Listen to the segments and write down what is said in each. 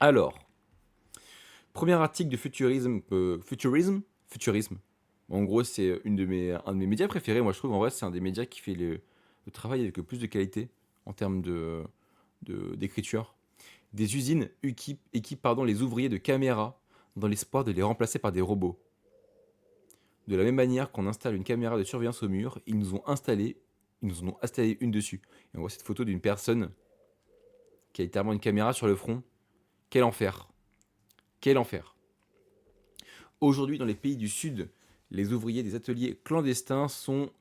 Alors, premier article de Futurisme. En gros, c'est un de mes médias préférés. Moi, je trouve en vrai, c'est un des médias qui fait le travail avec le plus de qualité en termes d'écriture. Des usines équipent les ouvriers de caméras dans l'espoir de les remplacer par des robots. De la même manière qu'on installe une caméra de surveillance au mur, ils nous en ont installé une dessus. Et on voit cette photo d'une personne qui a littéralement une caméra sur le front. Quel enfer! Quel enfer! Aujourd'hui, dans les pays du Sud, les ouvriers des ateliers clandestins sont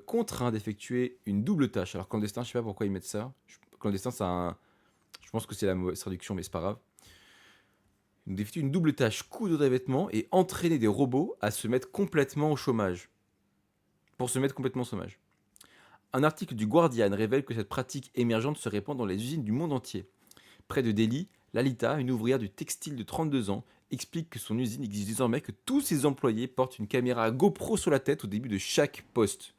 contraints d'effectuer une double tâche. Alors clandestin, je sais pas pourquoi ils mettent ça. Clandestin, je pense que c'est la mauvaise traduction, mais c'est pas grave. Ils d'effectuer une double tâche, coudre des vêtements et entraîner des robots à se mettre complètement au chômage. Pour se mettre complètement au chômage. Un article du Guardian révèle que cette pratique émergente se répand dans les usines du monde entier. Près de Delhi, Lalita, une ouvrière du textile de 32 ans, explique que son usine exige désormais que tous ses employés portent une caméra GoPro sur la tête au début de chaque poste.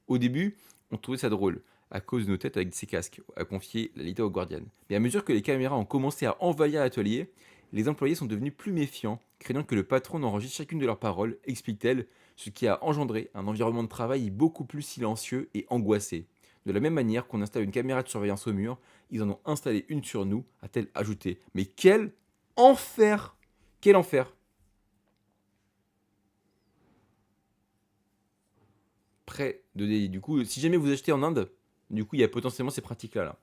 Au début, on trouvait ça drôle, à cause de nos têtes avec ses casques, a confié Lalita au Guardian. Mais à mesure que les caméras ont commencé à envahir l'atelier, les employés sont devenus plus méfiants, craignant que le patron n'enregistre chacune de leurs paroles, explique-t-elle, ce qui a engendré un environnement de travail beaucoup plus silencieux et angoissé. De la même manière qu'on installe une caméra de surveillance au mur, ils en ont installé une sur nous, a-t-elle ajouté. Mais quel enfer! Quel enfer! Près de Delhi. Du coup, si jamais vous achetez en Inde, du coup, il y a potentiellement ces pratiques-là. Là.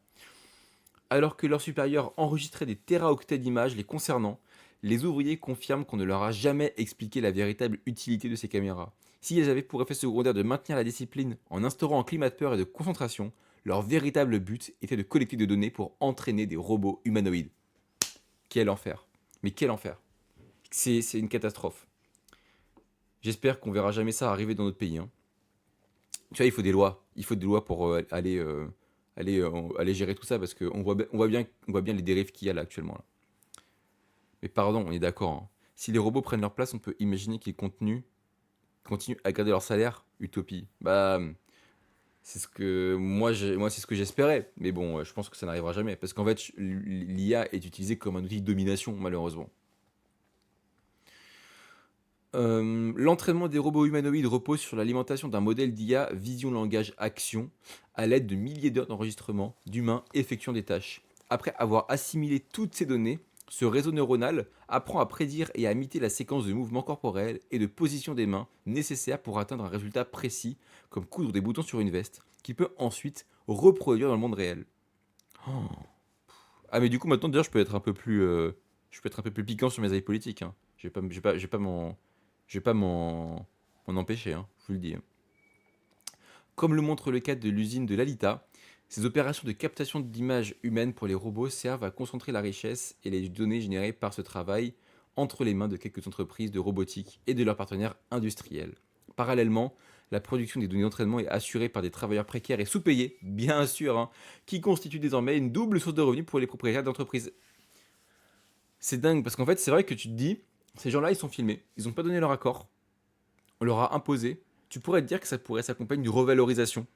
Alors que leurs supérieurs enregistraient des téraoctets d'images les concernant, les ouvriers confirment qu'on ne leur a jamais expliqué la véritable utilité de ces caméras. Si elles avaient pour effet secondaire de maintenir la discipline en instaurant un climat de peur et de concentration, leur véritable but était de collecter des données pour entraîner des robots humanoïdes. Quel enfer. Mais quel enfer. C'est une catastrophe. J'espère qu'on verra jamais ça arriver dans notre pays. Hein. Tu vois, il faut des lois. Il faut des lois pour aller gérer tout ça parce qu'on on voit bien les dérives qu'il y a là actuellement. Là. Mais pardon, on est d'accord. Hein. Si les robots prennent leur place, on peut imaginer qu'ils continuent à garder leur salaire. Utopie. Bah, c'est ce que moi c'est ce que j'espérais. Mais bon, je pense que ça n'arrivera jamais parce qu'en fait, l'IA est utilisée comme un outil de domination malheureusement. L'entraînement des robots humanoïdes repose sur l'alimentation d'un modèle d'IA vision langage action à l'aide de milliers d'heures d'enregistrement d'humains effectuant des tâches. Après avoir assimilé toutes ces données, ce réseau neuronal apprend à prédire et à imiter la séquence de mouvements corporels et de position des mains nécessaires pour atteindre un résultat précis, comme coudre des boutons sur une veste, qui peut ensuite reproduire dans le monde réel. Oh. Ah mais du coup maintenant d'ailleurs je peux être un peu plus piquant sur mes avis politiques. Hein. Je vais pas m'en empêcher, hein, je vous le dis. Hein. Comme le montre le cas de l'usine de Lalita, ces opérations de captation d'images humaines pour les robots servent à concentrer la richesse et les données générées par ce travail entre les mains de quelques entreprises de robotique et de leurs partenaires industriels. Parallèlement, la production des données d'entraînement est assurée par des travailleurs précaires et sous-payés, bien sûr, hein, qui constituent désormais une double source de revenus pour les propriétaires d'entreprises. C'est dingue, parce qu'en fait, c'est vrai que tu te dis, ces gens-là, ils sont filmés, ils n'ont pas donné leur accord, on leur a imposé, tu pourrais te dire que ça pourrait s'accompagner d'une revalorisation.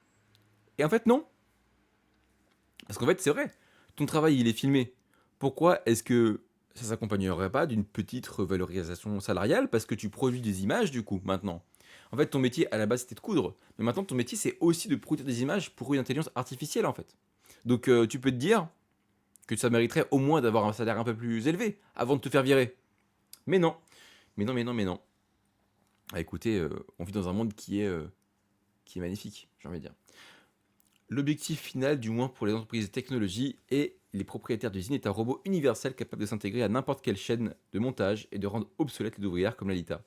Et en fait, non. Parce qu'en fait, c'est vrai. Ton travail, il est filmé. Pourquoi est-ce que ça s'accompagnerait pas d'une petite revalorisation salariale? Parce que tu produis des images, du coup, maintenant. En fait, ton métier, à la base, c'était de coudre. Mais maintenant, ton métier, c'est aussi de produire des images pour une intelligence artificielle, en fait. Donc, tu peux te dire que ça mériterait au moins d'avoir un salaire un peu plus élevé avant de te faire virer. Mais non. Mais non, mais non, mais non. Ah, écoutez, on vit dans un monde qui est magnifique, j'ai envie de dire. L'objectif final, du moins pour les entreprises de technologie et les propriétaires d'usines, est un robot universel capable de s'intégrer à n'importe quelle chaîne de montage et de rendre obsolètes les ouvrières comme Lalita.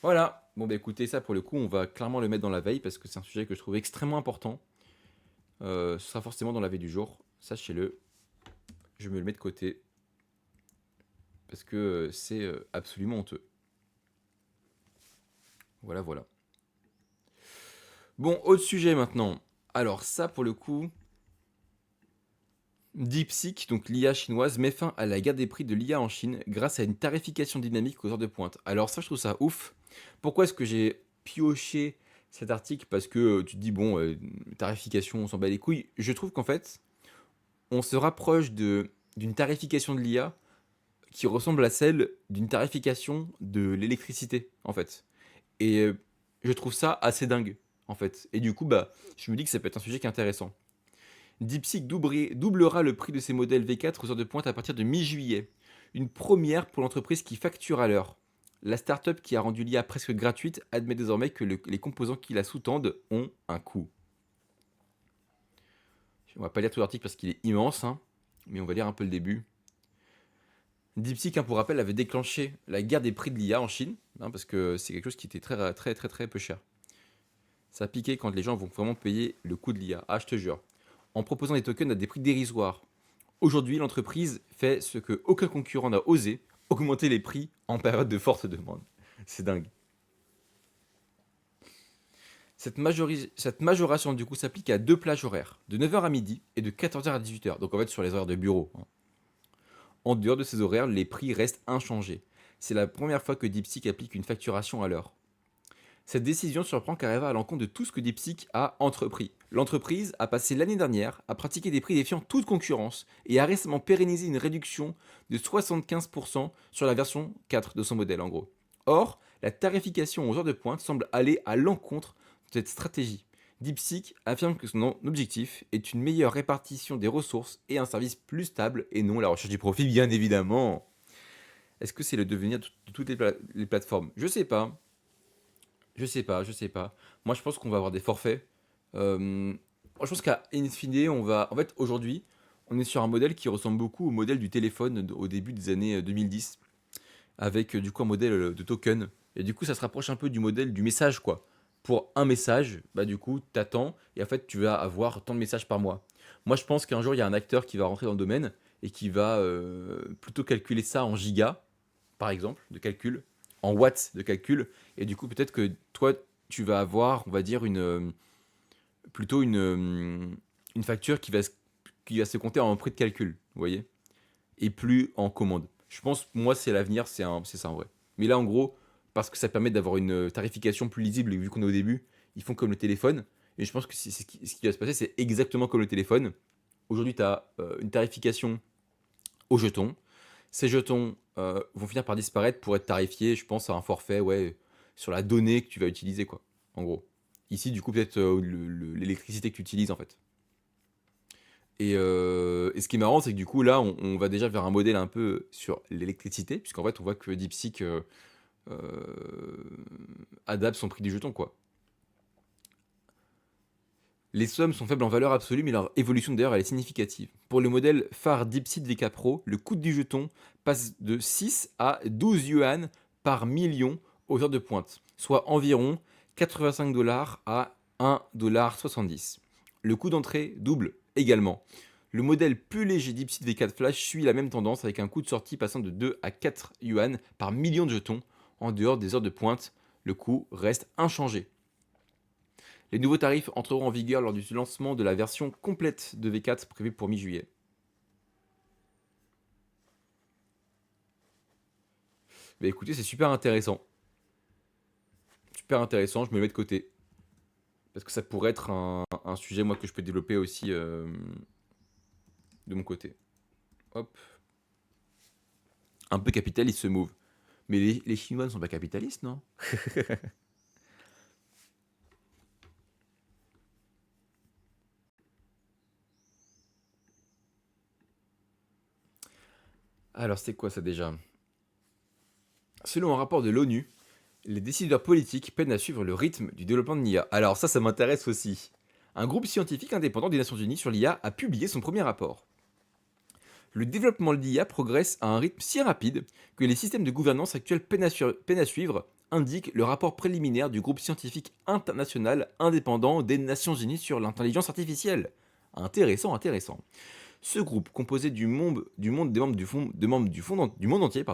Voilà, bon bah écoutez, ça pour le coup, on va clairement le mettre dans la veille parce que c'est un sujet que je trouve extrêmement important. Ce sera forcément dans la veille du jour, sachez-le. Je me le mets de côté parce que c'est absolument honteux. Voilà, voilà. Bon, autre sujet maintenant. Alors ça pour le coup, DeepSeek, donc l'IA chinoise, met fin à la guerre des prix de l'IA en Chine grâce à une tarification dynamique aux heures de pointe. Alors ça, je trouve ça ouf. Pourquoi est-ce que j'ai pioché cet article? Parce que tu te dis, bon, tarification, on s'en bat les couilles. Je trouve qu'en fait, on se rapproche d'une tarification de l'IA qui ressemble à celle d'une tarification de l'électricité, en fait. Et je trouve ça assez dingue, en fait. Et du coup, bah, je me dis que ça peut être un sujet qui est intéressant. DeepSeek doublera le prix de ses modèles V4 aux heures de pointe à partir de mi-juillet. Une première pour l'entreprise qui facture à l'heure. La startup qui a rendu l'IA presque gratuite admet désormais que les composants qui la sous-tendent ont un coût. On va pas lire tout l'article parce qu'il est immense, hein, mais on va lire un peu le début. DeepSeek, hein, pour rappel, avait déclenché la guerre des prix de l'IA en Chine, hein, parce que c'est quelque chose qui était très peu cher. Ça a piqué quand les gens vont vraiment payer le coût de l'IA. Ah, je te jure. En proposant des tokens à des prix dérisoires. Aujourd'hui, l'entreprise fait ce que aucun concurrent n'a osé, augmenter les prix en période de forte demande. C'est dingue. Cette majoration du coup s'applique à 2 plages horaires, de 9h à midi et de 14h à 18h, donc en fait sur les horaires de bureau, hein. En dehors de ces horaires, les prix restent inchangés. C'est la première fois que DeepSeek applique une facturation à l'heure. Cette décision surprend car elle va à l'encontre de tout ce que DeepSeek a entrepris. L'entreprise a passé l'année dernière à pratiquer des prix défiant toute concurrence et a récemment pérennisé une réduction de 75% sur la version 4 de son modèle en gros. Or, la tarification aux heures de pointe semble aller à l'encontre de cette stratégie. DeepSeek affirme que son objectif est une meilleure répartition des ressources et un service plus stable et non la recherche du profit bien évidemment. Est-ce que c'est le devenir de toutes les plateformes? Je sais pas. Je sais pas. Moi, je pense qu'on va avoir des forfaits. Moi, je pense qu'à in fine, on va. En fait, aujourd'hui, on est sur un modèle qui ressemble beaucoup au modèle du téléphone au début des années 2010, avec du coup un modèle de token. Et du coup, ça se rapproche un peu du modèle du message, quoi. Pour un message, bah du coup, t'attends et en fait, tu vas avoir tant de messages par mois. Moi, je pense qu'un jour, il y a un acteur qui va rentrer dans le domaine et qui va plutôt calculer ça en gigas, par exemple, de calcul, en watts de calcul, et du coup peut-être que toi tu vas avoir, on va dire, plutôt une facture qui va se compter en prix de calcul, vous voyez, et plus en commande. Je pense, moi, c'est l'avenir, c'est ça en vrai. Mais là, en gros, parce que ça permet d'avoir une tarification plus lisible, et vu qu'on est au début, ils font comme le téléphone, et je pense que ce qui va se passer, c'est exactement comme le téléphone. Aujourd'hui, tu as une tarification aux jetons. Ces jetons vont finir par disparaître pour être tarifiés, je pense, à un forfait, ouais, sur la donnée que tu vas utiliser, quoi. En gros. Ici, du coup, peut-être l'électricité que tu utilises, en fait. Et ce qui est marrant, c'est que du coup, là, on va déjà vers un modèle un peu sur l'électricité, puisqu'en fait, on voit que DeepSeek euh, adapte son prix du jeton, quoi. Les sommes sont faibles en valeur absolue, mais leur évolution d'ailleurs elle est significative. Pour le modèle phare DeepSeek VK Pro, le coût du jeton passe de 6 à 12 yuan par million aux heures de pointe, soit environ 85 dollars à 1,70 $. Le coût d'entrée double également. Le modèle plus léger DeepSeek V4 Flash suit la même tendance avec un coût de sortie passant de 2 à 4 yuan par million de jetons. En dehors des heures de pointe, le coût reste inchangé. Les nouveaux tarifs entreront en vigueur lors du lancement de la version complète de V4 prévue pour mi-juillet. Mais écoutez, c'est super intéressant. Super intéressant, je me le mets de côté. Parce que ça pourrait être un sujet, moi, que je peux développer aussi de mon côté. Hop. Un peu capitaliste ce move. Mais les Chinois ne sont pas capitalistes, non? Alors, c'est quoi ça déjà? Selon un rapport de l'ONU, les décideurs politiques peinent à suivre le rythme du développement de l'IA. Alors ça m'intéresse aussi. Un groupe scientifique indépendant des Nations Unies sur l'IA a publié son premier rapport. Le développement de l'IA progresse à un rythme si rapide que les systèmes de gouvernance actuels peinent à suivre, indique le rapport préliminaire du groupe scientifique international indépendant des Nations Unies sur l'intelligence artificielle. Intéressant, intéressant. Ce groupe, composé des membres du monde entier,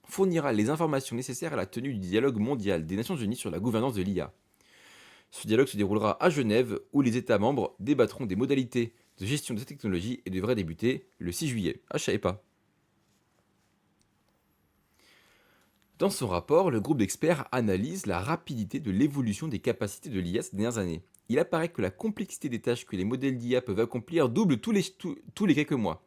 fournira les informations nécessaires à la tenue du dialogue mondial des Nations Unies sur la gouvernance de l'IA. Ce dialogue se déroulera à Genève, où les États membres débattront des modalités de gestion de cette technologie et devrait débuter le 6 juillet. Ah, je savais pas. Dans son rapport, le groupe d'experts analyse la rapidité de l'évolution des capacités de l'IA ces dernières années. Il apparaît que la complexité des tâches que les modèles d'IA peuvent accomplir double tous les quelques mois.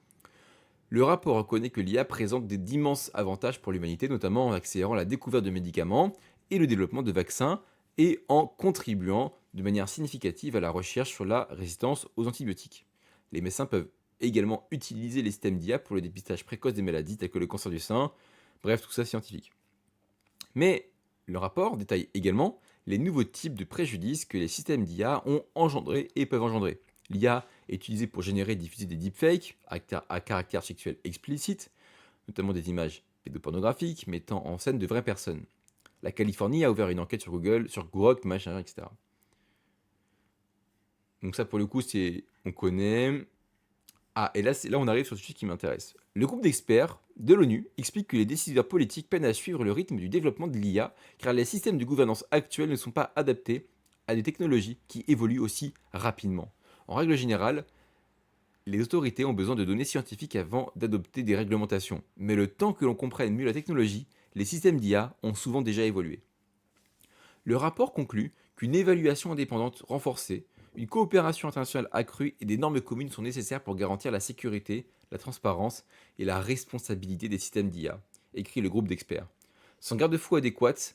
Le rapport reconnaît que l'IA présente d'immenses avantages pour l'humanité, notamment en accélérant la découverte de médicaments et le développement de vaccins, et en contribuant de manière significative à la recherche sur la résistance aux antibiotiques. Les médecins peuvent également utiliser les systèmes d'IA pour le dépistage précoce des maladies telles que le cancer du sein, bref, tout ça scientifique. Mais le rapport détaille également les nouveaux types de préjudices que les systèmes d'IA ont engendrés et peuvent engendrer. L'IA est utilisée pour générer et diffuser des deepfakes à caractère sexuel explicite, notamment des images pédopornographiques mettant en scène de vraies personnes. La Californie a ouvert une enquête sur Google, sur Grok, machin, etc. Donc ça, pour le coup, on connaît. Ah, et là, on arrive sur le sujet qui m'intéresse. Le groupe d'experts de l'ONU explique que les décideurs politiques peinent à suivre le rythme du développement de l'IA, car les systèmes de gouvernance actuels ne sont pas adaptés à des technologies qui évoluent aussi rapidement. En règle générale, les autorités ont besoin de données scientifiques avant d'adopter des réglementations. Mais le temps que l'on comprenne mieux la technologie, les systèmes d'IA ont souvent déjà évolué. Le rapport conclut qu'une évaluation indépendante renforcée, une coopération internationale accrue et des normes communes sont nécessaires pour garantir la sécurité, la transparence et la responsabilité des systèmes d'IA, écrit le groupe d'experts. Sans garde-fou adéquate,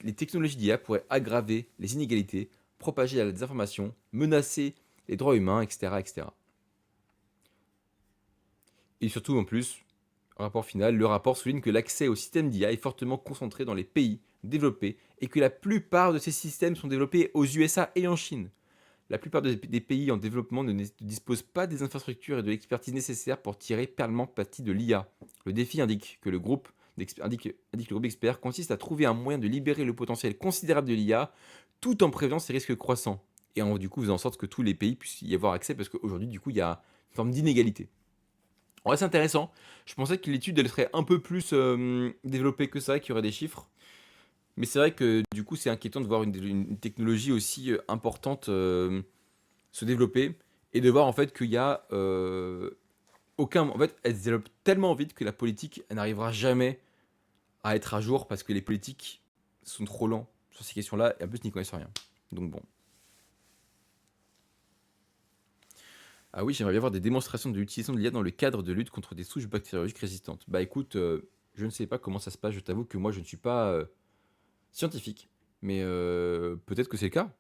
les technologies d'IA pourraient aggraver les inégalités, propager la désinformation, menacer les droits humains, etc. etc. Et surtout, en plus, rapport final, le rapport souligne que l'accès au système d'IA est fortement concentré dans les pays développés et que la plupart de ces systèmes sont développés aux USA et en Chine. La plupart des pays en développement ne disposent pas des infrastructures et de l'expertise nécessaires pour tirer pleinement parti de l'IA. Le défi indique que le groupe d'experts consiste à trouver un moyen de libérer le potentiel considérable de l'IA tout en prévenant ses risques croissants. Et du coup, faisant en sorte que tous les pays puissent y avoir accès parce qu'aujourd'hui, du coup, il y a une forme d'inégalité. Ouais, c'est intéressant. Je pensais que l'étude elle serait un peu plus développée que ça, qu'il y aurait des chiffres. Mais c'est vrai que du coup, c'est inquiétant de voir une technologie aussi importante se développer et de voir en fait qu'il y a aucun. En fait, elle se développe tellement vite que la politique elle n'arrivera jamais à être à jour parce que les politiques sont trop lents sur ces questions-là et en plus n'y connaissent rien. Donc bon. Ah oui, j'aimerais bien voir des démonstrations de l'utilisation de l'IA dans le cadre de lutte contre des souches bactériologiques résistantes. Bah écoute, je ne sais pas comment ça se passe, je t'avoue que moi je ne suis pas scientifique, mais peut-être que c'est le cas.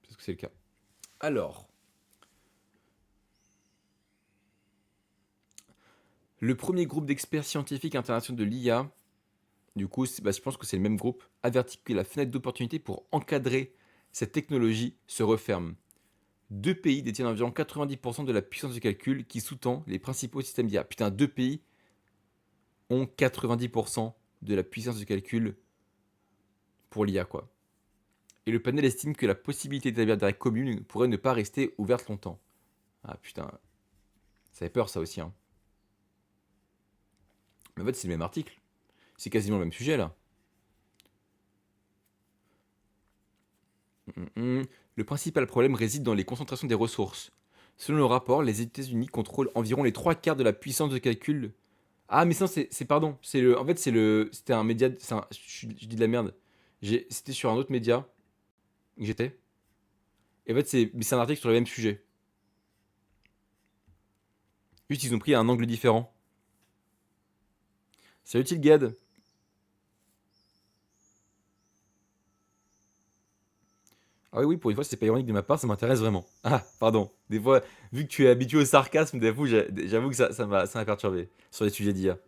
Peut-être que c'est le cas. Alors, le premier groupe d'experts scientifiques internationaux de l'IA, du coup, je pense que c'est le même groupe, avertit que la fenêtre d'opportunité pour encadrer cette technologie se referme. Deux pays détiennent environ 90% de la puissance de calcul qui sous-tend les principaux systèmes d'IA. Putain, deux pays ont 90% de la puissance de calcul pour l'IA, quoi. Et le panel estime que la possibilité d'établir des règles communes pourrait ne pas rester ouverte longtemps. Ah putain, ça fait peur ça aussi, hein. Mais en fait, c'est le même article. C'est quasiment le même sujet, là. Le principal problème réside dans les concentrations des ressources. Selon le rapport, les États-Unis contrôlent environ les trois quarts de la puissance de calcul. Ah, mais ça, pardon. En fait, c'était un média. Je dis de la merde. C'était sur un autre média que j'étais. Et en fait, c'est un article sur le même sujet. Juste, ils ont pris un angle différent. C'est utile, Gad. Ah oui, oui, pour une fois, c'est pas ironique de ma part, ça m'intéresse vraiment. Ah, pardon. Des fois, vu que tu es habitué au sarcasme, des fois, j'avoue que ça m'a perturbé sur les sujets d'IA.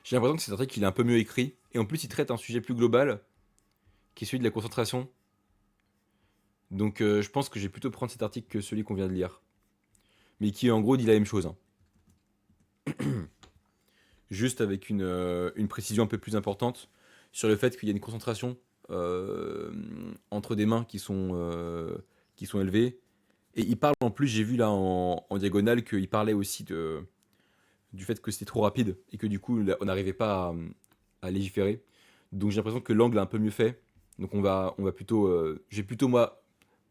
J'ai l'impression que cet article, il est un peu mieux écrit. Et en plus, il traite un sujet plus global, qui est celui de la concentration. Donc, je pense que j'ai plutôt prendre cet article que celui qu'on vient de lire. Mais qui, en gros, dit la même chose, hein. Juste avec une précision un peu plus importante sur le fait qu'il y a une concentration entre des mains qui sont élevées. Et il parle en plus, j'ai vu là en diagonale qu'il parlait aussi du fait que c'était trop rapide et que du coup on n'arrivait pas à légiférer. Donc j'ai l'impression que l'angle est un peu mieux fait. Donc on va plutôt, j'ai plutôt moi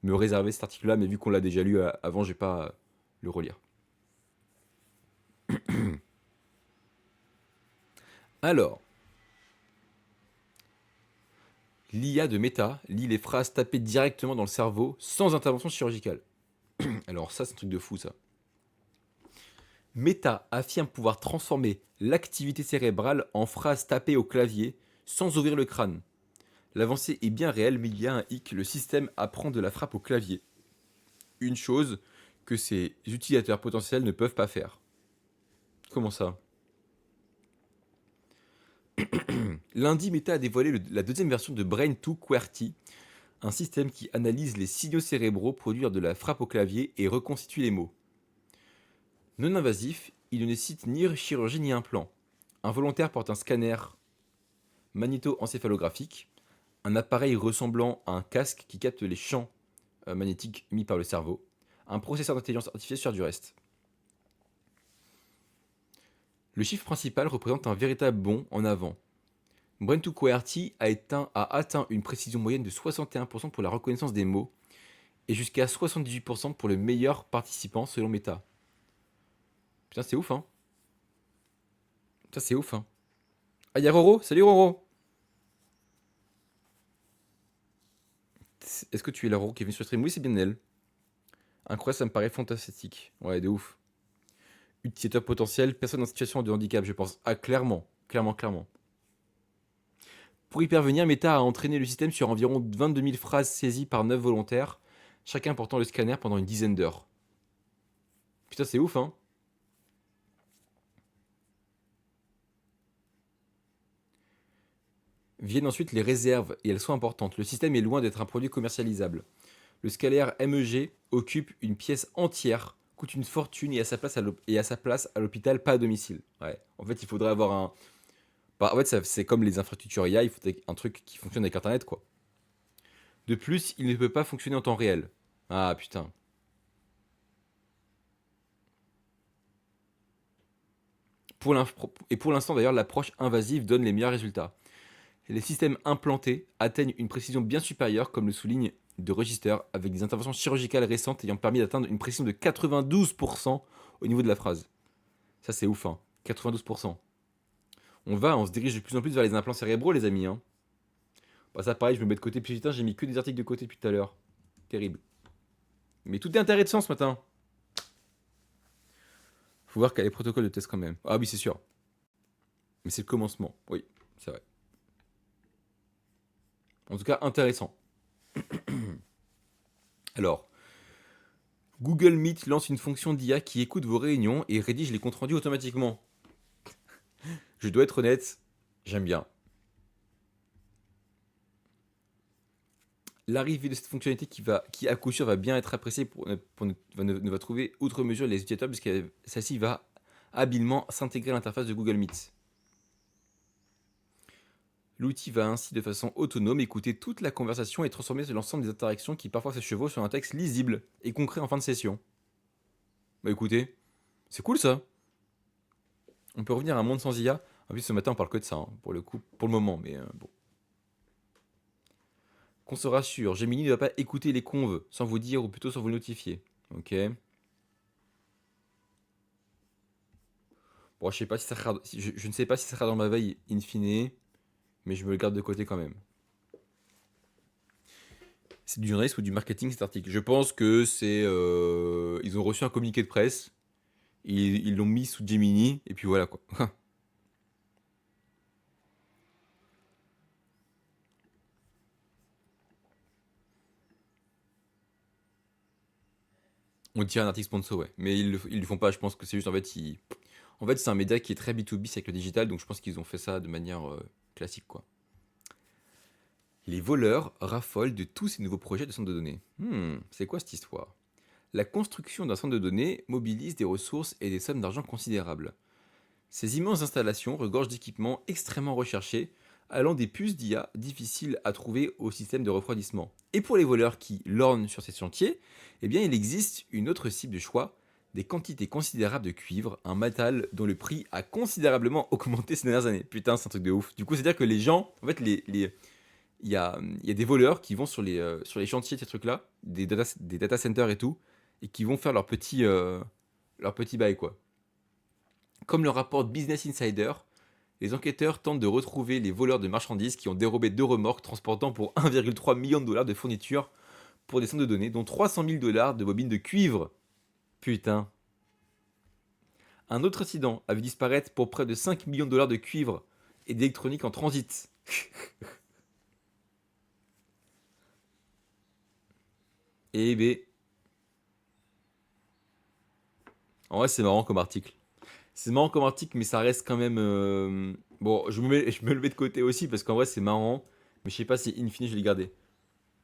me réserver cet article-là, mais vu qu'on l'a déjà lu avant, j'ai pas le relire. Alors, L'IA de Meta lit les phrases tapées directement dans le cerveau sans intervention chirurgicale. Alors ça, c'est un truc de fou, ça. Meta affirme pouvoir transformer l'activité cérébrale en phrases tapées au clavier sans ouvrir le crâne. L'avancée est bien réelle, mais il y a un hic, le système apprend de la frappe au clavier. Une chose que ses utilisateurs potentiels ne peuvent pas faire. Comment ça? Lundi, Meta a dévoilé la deuxième version de Brain2 QWERTY, un système qui analyse les signaux cérébraux produits lors de la frappe au clavier et reconstitue les mots. Non invasif, il ne nécessite ni chirurgie ni implant. Un volontaire porte un scanner magnéto-encéphalographique, un appareil ressemblant à un casque qui capte les champs magnétiques émis par le cerveau, un processeur d'intelligence artificielle sur du reste. Le chiffre principal représente un véritable bond en avant. Brain2 QWERTY a atteint une précision moyenne de 61% pour la reconnaissance des mots et jusqu'à 78% pour le meilleur participant selon Meta. Putain, c'est ouf, hein. Putain, c'est ouf, hein. Ah, y'a Roro. Salut, Roro. Est-ce que tu es la Roro qui est venue sur le stream? Oui, c'est bien elle. Incroyable, ça me paraît fantastique. Ouais, de ouf. Utilisateur potentiel, personne en situation de handicap, je pense. Ah, clairement. Clairement. Pour y parvenir, Meta a entraîné le système sur environ 22 000 phrases saisies par 9 volontaires, chacun portant le scanner pendant une dizaine d'heures. Putain, c'est ouf, hein. Viennent ensuite les réserves, et elles sont importantes. Le système est loin d'être un produit commercialisable. Le scanner MEG occupe une pièce entière, coûte une fortune et à sa place à l'hôpital, pas à domicile. Ouais. En fait, il faudrait avoir un... Bah, en fait, c'est comme les infrastructures IA, il faudrait un truc qui fonctionne avec Internet, quoi. De plus, il ne peut pas fonctionner en temps réel. Ah, putain. Pour l'instant, d'ailleurs, l'approche invasive donne les meilleurs résultats. Les systèmes implantés atteignent une précision bien supérieure, comme le souligne de Register, avec des interventions chirurgicales récentes ayant permis d'atteindre une précision de 92% au niveau de la phrase. Ça, c'est ouf, hein. 92%. On se dirige de plus en plus vers les implants cérébraux, les amis, hein. Bah, ça, pareil, je me mets de côté. Puis putain, j'ai mis que des articles de côté depuis tout à l'heure. Terrible. Mais tout est intéressant ce matin. Faut voir qu'il y a les protocoles de test quand même. Ah oui, c'est sûr. Mais c'est le commencement. Oui, c'est vrai. En tout cas, intéressant. Alors, Google Meet lance une fonction d'IA qui écoute vos réunions et rédige les comptes rendus automatiquement. Je dois être honnête, j'aime bien. L'arrivée de cette fonctionnalité qui à coup sûr va bien être appréciée ne va trouver outre mesure les utilisateurs puisque celle-ci va habilement s'intégrer à l'interface de Google Meet. L'outil va ainsi de façon autonome écouter toute la conversation et transformer l'ensemble des interactions qui parfois se chevauchent sur un texte lisible et concret en fin de session. Bah écoutez, c'est cool ça. On peut revenir à un monde sans IA. En plus ce matin on parle que de ça, hein, pour le coup, pour le moment, mais bon. Qu'on se rassure, Gemini ne va pas écouter les conves sans vous dire ou plutôt sans vous le notifier. Ok. Bon, je sais pas si ça sera, je ne sais pas si ça sera dans ma veille in fine, mais je me le garde de côté quand même. C'est du journalisme ou du marketing cet article? Je pense que c'est. Ils ont reçu un communiqué de presse, ils l'ont mis sous Gemini, et puis voilà quoi. On dirait un article sponsor, ouais. Mais ils le font pas, je pense que c'est juste en fait. En fait, c'est un média qui est très B2B, c'est avec le digital, donc je pense qu'ils ont fait ça de manière classique quoi. Les voleurs raffolent de tous ces nouveaux projets de centres de données. C'est quoi cette histoire? La construction d'un centre de données mobilise des ressources et des sommes d'argent considérables. Ces immenses installations regorgent d'équipements extrêmement recherchés, allant des puces d'IA difficiles à trouver au système de refroidissement. Et pour les voleurs qui lorgnent sur ces chantiers, eh bien il existe une autre cible de choix, des quantités considérables de cuivre, un métal dont le prix a considérablement augmenté ces dernières années. Putain, c'est un truc de ouf. Du coup, c'est-à-dire que les gens, en fait, il y a des voleurs qui vont sur les chantiers de ces trucs-là, des data centers et tout, et qui vont faire leur petit bail, quoi. Comme le rapporte Business Insider, Les enquêteurs tentent de retrouver les voleurs de marchandises qui ont dérobé 2 remorques transportant pour 1,3 million de dollars de fournitures pour des centres de données, dont 300 000 dollars de bobines de cuivre. Putain. Un autre incident a vu disparaître pour près de 5 millions de dollars de cuivre et d'électronique en transit. Eh ben, en vrai, c'est marrant comme article. C'est marrant comme article, mais ça reste quand même. Bon, je me le mets de côté aussi parce qu'en vrai, c'est marrant. Mais je sais pas si in fine je vais le garder.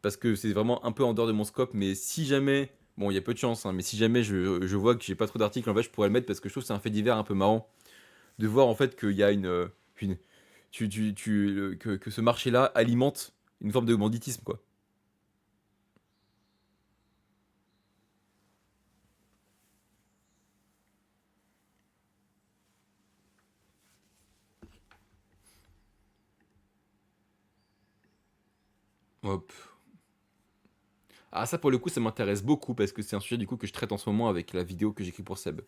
Parce que c'est vraiment un peu en dehors de mon scope. Mais si jamais. Bon, il y a peu de chance, hein, mais si jamais je vois que j'ai pas trop d'articles, en fait, je pourrais le mettre parce que je trouve que c'est un fait divers un peu marrant. De voir en fait qu'il y a une que ce marché-là alimente une forme de banditisme, quoi. Hop. Ah, ça pour le coup, ça m'intéresse beaucoup parce que c'est un sujet du coup que je traite en ce moment avec la vidéo que j'écris pour Seb.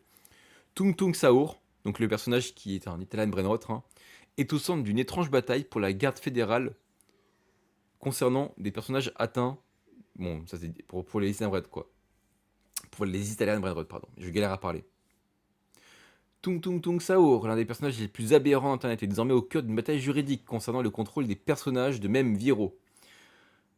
Tung Tung Saor, donc le personnage qui est un Italien Brainrot, hein, est au centre d'une étrange bataille pour la garde fédérale concernant des personnages atteints. Bon, ça c'est pour les Italiens Brainrot, quoi. Pour les Italiens Brainrot, pardon. Je galère à parler. Tung Tung Tung Saor, l'un des personnages les plus aberrants d'Internet, est désormais au cœur d'une bataille juridique concernant le contrôle des personnages de même Viro.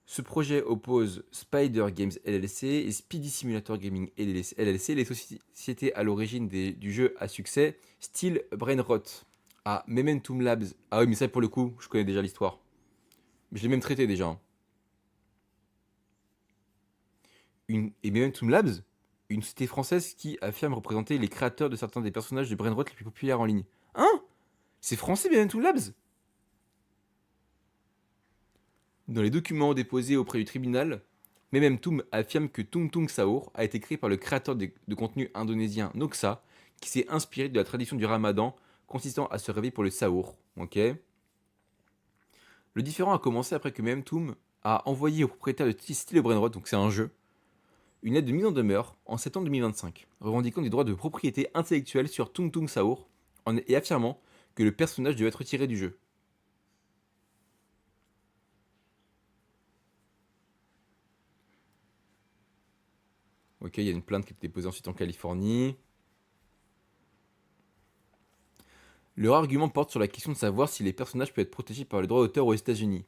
Ce projet oppose Spider Games LLC et Speedy Simulator Gaming LLC, les sociétés à l'origine du jeu à succès, style Brainrot. Ah, Momentum Labs. Ah oui, mais ça pour le coup, je connais déjà l'histoire. Mais je l'ai même traité déjà, hein. Et Momentum Labs, une société française qui affirme représenter les créateurs de certains des personnages de Brainrot les plus populaires en ligne. Hein? C'est français Momentum Labs? Dans les documents déposés auprès du tribunal, Mememtum affirme que Tung Tung Sahur a été créé par le créateur de contenu indonésien Noxa, qui s'est inspiré de la tradition du ramadan consistant à se réveiller pour le sahur. Ok. Le différend a commencé après que Mememtum a envoyé au propriétaire de Steel Brainrot, donc c'est un jeu, une lettre de mise en demeure en septembre 2025, revendiquant des droits de propriété intellectuelle sur Tung Tung Sahur et affirmant que le personnage devait être retiré du jeu. Ok, il y a une plainte qui a été déposée ensuite en Californie. Leur argument porte sur la question de savoir si les personnages peuvent être protégés par le droit d'auteur aux États-Unis.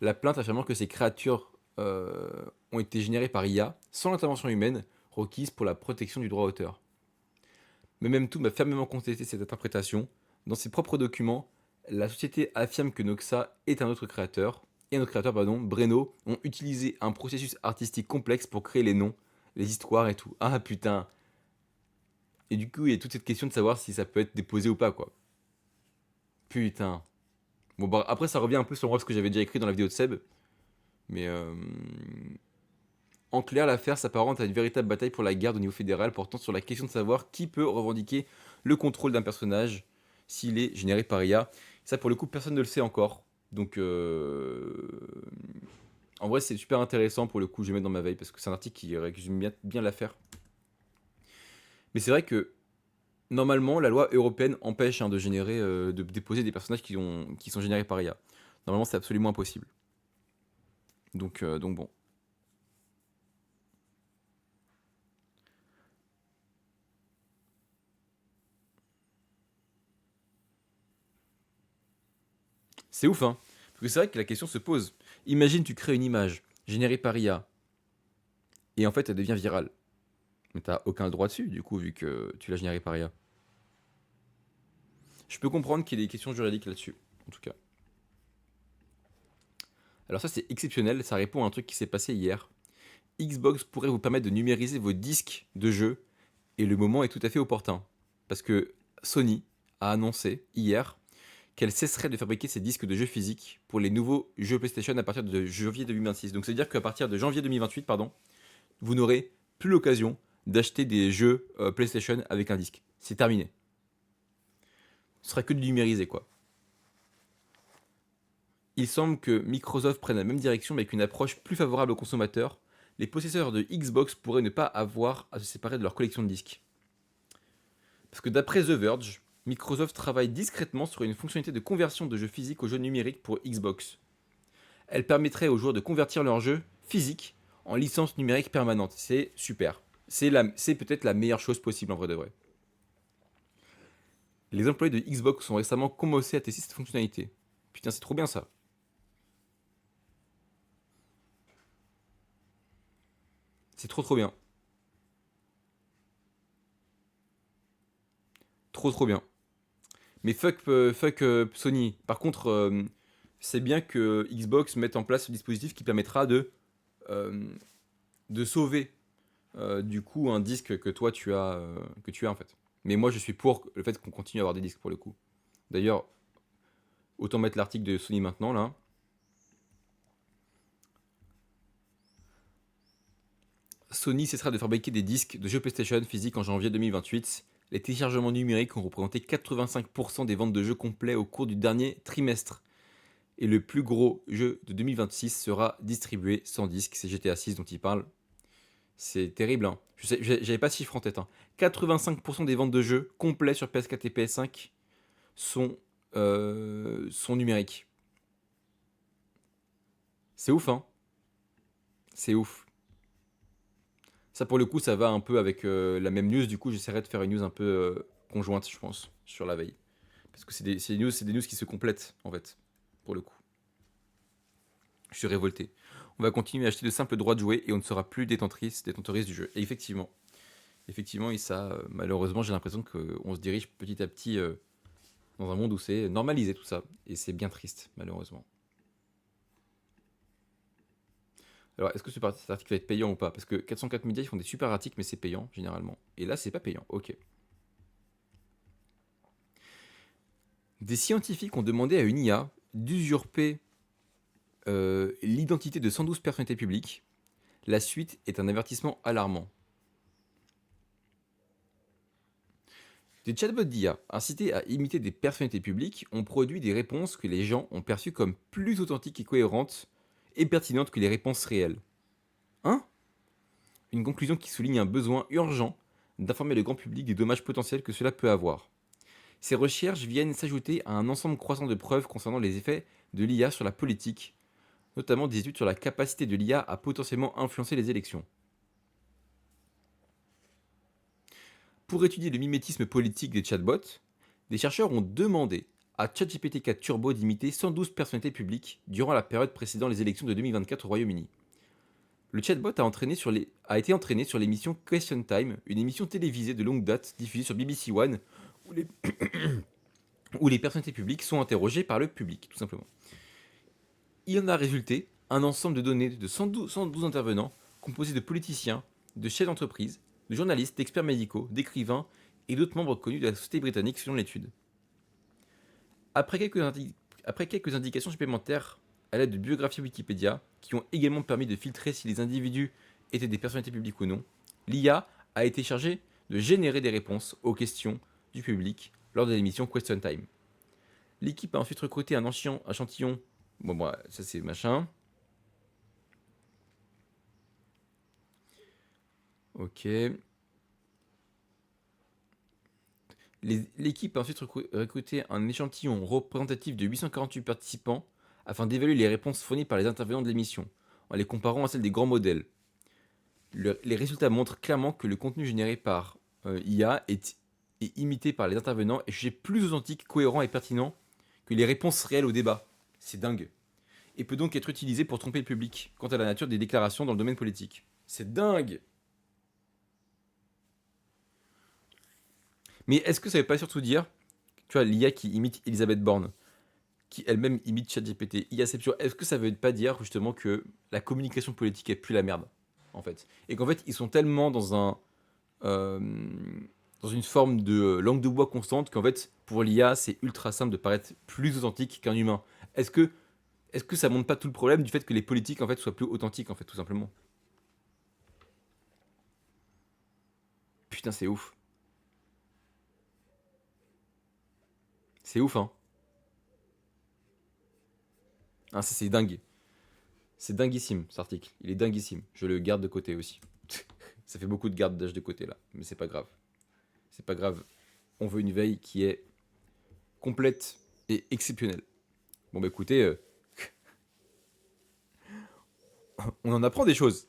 La plainte affirmant que ces créatures ont été générées par IA sans l'intervention humaine requise pour la protection du droit d'auteur. Mais même tout m'a fermement contesté cette interprétation. Dans ses propres documents, la société affirme que Noxa est un autre créateur, et un autre créateur, pardon, Breno, ont utilisé un processus artistique complexe pour créer les noms, les histoires et tout. Ah putain. Et du coup, il y a toute cette question de savoir si ça peut être déposé ou pas, quoi. Putain. Bon, bah, après, ça revient un peu sur ce que j'avais déjà écrit dans la vidéo de Seb. Mais en clair, l'affaire s'apparente à une véritable bataille pour la garde au niveau fédéral, portant sur la question de savoir qui peut revendiquer le contrôle d'un personnage s'il est généré par IA. Ça, pour le coup, personne ne le sait encore. Donc, en vrai, c'est super intéressant pour le coup. Je vais mettre dans ma veille parce que c'est un article qui résume bien l'affaire. Mais c'est vrai que normalement, la loi européenne empêche de générer, de déposer des personnages qui sont générés par IA. Normalement, c'est absolument impossible. Donc bon. C'est ouf, hein. Parce que c'est vrai que la question se pose. Imagine, tu crées une image générée par IA et en fait, elle devient virale. Mais t'as aucun droit dessus, du coup, vu que tu l'as générée par IA. Je peux comprendre qu'il y ait des questions juridiques là-dessus, en tout cas. Alors ça, c'est exceptionnel. Ça répond à un truc qui s'est passé hier. Xbox pourrait vous permettre de numériser vos disques de jeux et le moment est tout à fait opportun. Parce que Sony a annoncé hier qu'elle cesserait de fabriquer ses disques de jeux physiques pour les nouveaux jeux PlayStation à partir de janvier 2026. Donc ça veut dire qu'à partir de janvier 2028, pardon, vous n'aurez plus l'occasion d'acheter des jeux PlayStation avec un disque. C'est terminé. Ce sera que de numériser, quoi. Il semble que Microsoft prenne la même direction mais avec une approche plus favorable aux consommateurs. Les possesseurs de Xbox pourraient ne pas avoir à se séparer de leur collection de disques. Parce que d'après The Verge, Microsoft travaille discrètement sur une fonctionnalité de conversion de jeux physiques aux jeux numériques pour Xbox. Elle permettrait aux joueurs de convertir leurs jeux physiques en licence numérique permanente. C'est super. C'est peut-être la meilleure chose possible en vrai de vrai. Les employés de Xbox ont récemment commencé à tester cette fonctionnalité. Putain, c'est trop bien ça. C'est trop bien. Trop bien. Mais fuck Sony. Par contre, c'est bien que Xbox mette en place ce dispositif qui permettra euh, de sauver du coup un disque que tu as en fait. Mais moi je suis pour le fait qu'on continue à avoir des disques pour le coup. D'ailleurs, autant mettre l'article de Sony maintenant là. Sony cessera de fabriquer des disques de jeux PlayStation physiques en janvier 2028. Les téléchargements numériques ont représenté 85% des ventes de jeux complets au cours du dernier trimestre. Et le plus gros jeu de 2026 sera distribué sans disque. C'est GTA 6 dont il parle. C'est terrible, hein. J'avais pas de chiffre en tête, hein. 85% des ventes de jeux complets sur PS4 et PS5 sont numériques. C'est ouf, hein. C'est ouf. Ça, pour le coup, ça va un peu avec la même news. Du coup, j'essaierai de faire une news un peu conjointe, je pense, sur la veille. Parce que c'est des news qui se complètent, en fait, pour le coup. Je suis révolté. On va continuer à acheter de simples droits de jouer et on ne sera plus détentrice du jeu. Et effectivement, et ça, malheureusement, j'ai l'impression qu'on se dirige petit à petit dans un monde où c'est normalisé tout ça. Et c'est bien triste, malheureusement. Alors, est-ce que cet article va être payant ou pas? Parce que 404 médias, ils font des super articles, mais c'est payant, généralement. Et là, c'est pas payant. Ok. Des scientifiques ont demandé à une IA d'usurper l'identité de 112 personnalités publiques. La suite est un avertissement alarmant. Des chatbots d'IA, incités à imiter des personnalités publiques, ont produit des réponses que les gens ont perçues comme plus authentiques et cohérentes et pertinentes que les réponses réelles. Hein? Une conclusion qui souligne un besoin urgent d'informer le grand public des dommages potentiels que cela peut avoir. Ces recherches viennent s'ajouter à un ensemble croissant de preuves concernant les effets de l'IA sur la politique, notamment des études sur la capacité de l'IA à potentiellement influencer les élections. Pour étudier le mimétisme politique des chatbots, des chercheurs ont demandé à ChatGPT-4 Turbo d'imiter 112 personnalités publiques durant la période précédant les élections de 2024 au Royaume-Uni. Le chatbot a été entraîné sur l'émission Question Time, une émission télévisée de longue date diffusée sur BBC One, où les, où les personnalités publiques sont interrogées par le public, tout simplement. Il en a résulté un ensemble de données de 112 intervenants, composés de politiciens, de chefs d'entreprise, de journalistes, d'experts médicaux, d'écrivains et d'autres membres connus de la société britannique selon l'étude. Après quelques indications supplémentaires à l'aide de biographies Wikipédia, qui ont également permis de filtrer si les individus étaient des personnalités publiques ou non, l'IA a été chargée de générer des réponses aux questions du public lors de l'émission Question Time. L'équipe a ensuite recruté un échantillon. Bon, ça c'est machin. Ok. L'équipe a ensuite recruté un échantillon représentatif de 848 participants afin d'évaluer les réponses fournies par les intervenants de l'émission, en les comparant à celles des grands modèles. Les résultats montrent clairement que le contenu généré par IA est imité par les intervenants et jugé plus authentique, cohérent et pertinent que les réponses réelles au débat. C'est dingue. Et peut donc être utilisé pour tromper le public quant à la nature des déclarations dans le domaine politique. C'est dingue. Mais est-ce que ça veut pas surtout dire, tu vois, l'IA qui imite Elisabeth Borne, qui elle-même imite ChatGPT, IAception, est-ce que ça veut pas dire justement que la communication politique est plus la merde, en fait? Et qu'en fait, ils sont tellement euh, dans une forme de langue de bois constante qu'en fait, pour l'IA, c'est ultra simple de paraître plus authentique qu'un humain. Est-ce que, est-ce que ça montre pas tout le problème du fait que les politiques, en fait, soient plus authentiques, en fait, tout simplement? Putain, c'est ouf. C'est ouf, hein. Ah, c'est dingue. C'est dinguissime, cet article. Il est dinguissime. Je le garde de côté aussi. Ça fait beaucoup de garde d'âge de côté, là. Mais c'est pas grave. C'est pas grave. On veut une veille qui est complète et exceptionnelle. Bon bah écoutez, on en apprend des choses.